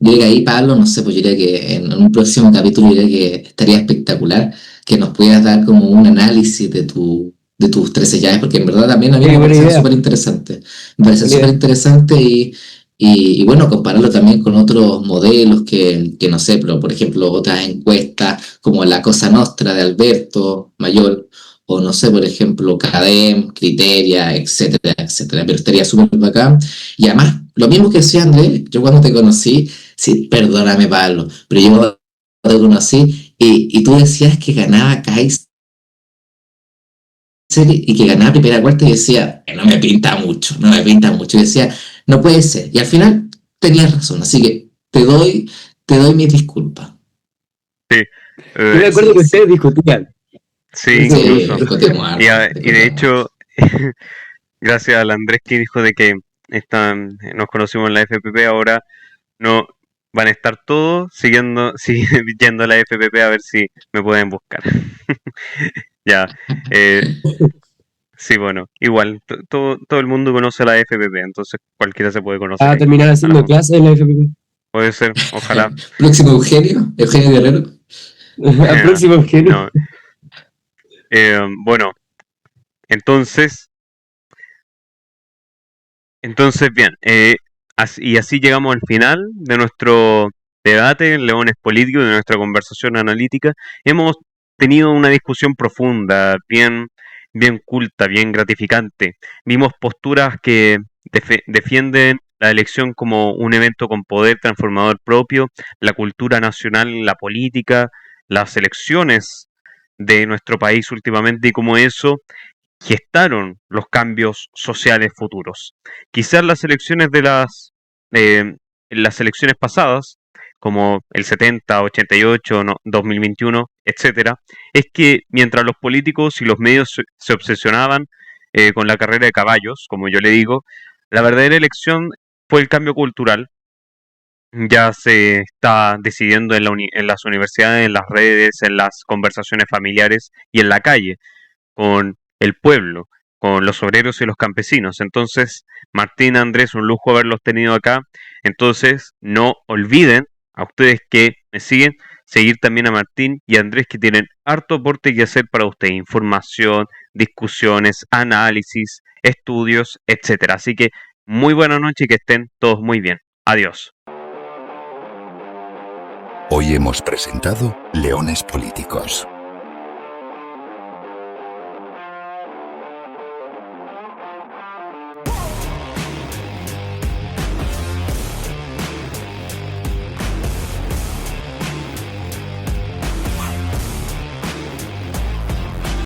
yo diría que ahí, Pablo, no sé, pues yo diría que en un próximo capítulo yo diría que estaría espectacular que nos pudieras dar como un análisis de tus 13 llaves, porque en verdad también a mí Sí, me buena parecen idea, súper interesantes. Me parecen buena súper idea. interesantes y bueno, compararlo también con otros modelos que no sé, pero por ejemplo, otras encuestas como la Cosa Nostra de Alberto Mayor, o no sé, por ejemplo, CADEM, Criteria, etcétera, etcétera. Pero estaría súper bacán. Y además, lo mismo que decía Andrés, yo cuando te conocí, sí, perdóname, Pablo, pero yo te conocí y tú decías que ganaba Kaiser y que ganaba primera vuelta y decía, no me pinta mucho, no me pinta mucho. Y decía, no puede ser. Y al final tenías razón, así que te doy mis disculpas. Sí, Yo me acuerdo Sí, que sí, ustedes discutían, sí, eso me sí, incluso. acuerdo. discutimos harto, Y de discutimos harto. hecho, gracias al Andrés que dijo de que nos conocimos en la FPP, ahora no van a estar todos yendo a la FPP a ver si me pueden buscar. Ya, eh, sí, bueno, igual, todo el mundo conoce la FPP, entonces cualquiera se puede conocer A ahí, terminar a la haciendo junta. clases en la FPP. Puede ser, ojalá. Próximo Eugenio, Eugenio Guerrero. Al próximo Eugenio. No, bueno, entonces, bien, y así llegamos al final de nuestro debate en Leones Políticos, de nuestra conversación analítica. Hemos tenido una discusión profunda, bien culta, bien gratificante. Vimos posturas que defienden la elección como un evento con poder transformador propio, la cultura nacional, la política, las elecciones de nuestro país últimamente y cómo eso gestaron los cambios sociales futuros. Quizás las elecciones pasadas, como el 70, 88, 2021, etcétera, es que mientras los políticos y los medios se obsesionaban con la carrera de caballos, como yo le digo, la verdadera elección fue el cambio cultural. Ya se está decidiendo en las universidades, en las redes, en las conversaciones familiares y en la calle con el pueblo, con los obreros y los campesinos. Entonces, Martín, Andrés, un lujo haberlos tenido acá. Entonces, no olviden a ustedes que me siguen, seguir también a Martín y a Andrés que tienen harto aporte que hacer para ustedes, información, discusiones, análisis, estudios, etcétera. Así que muy buena noche y que estén todos muy bien. Adiós. Hoy hemos presentado Leones Políticos.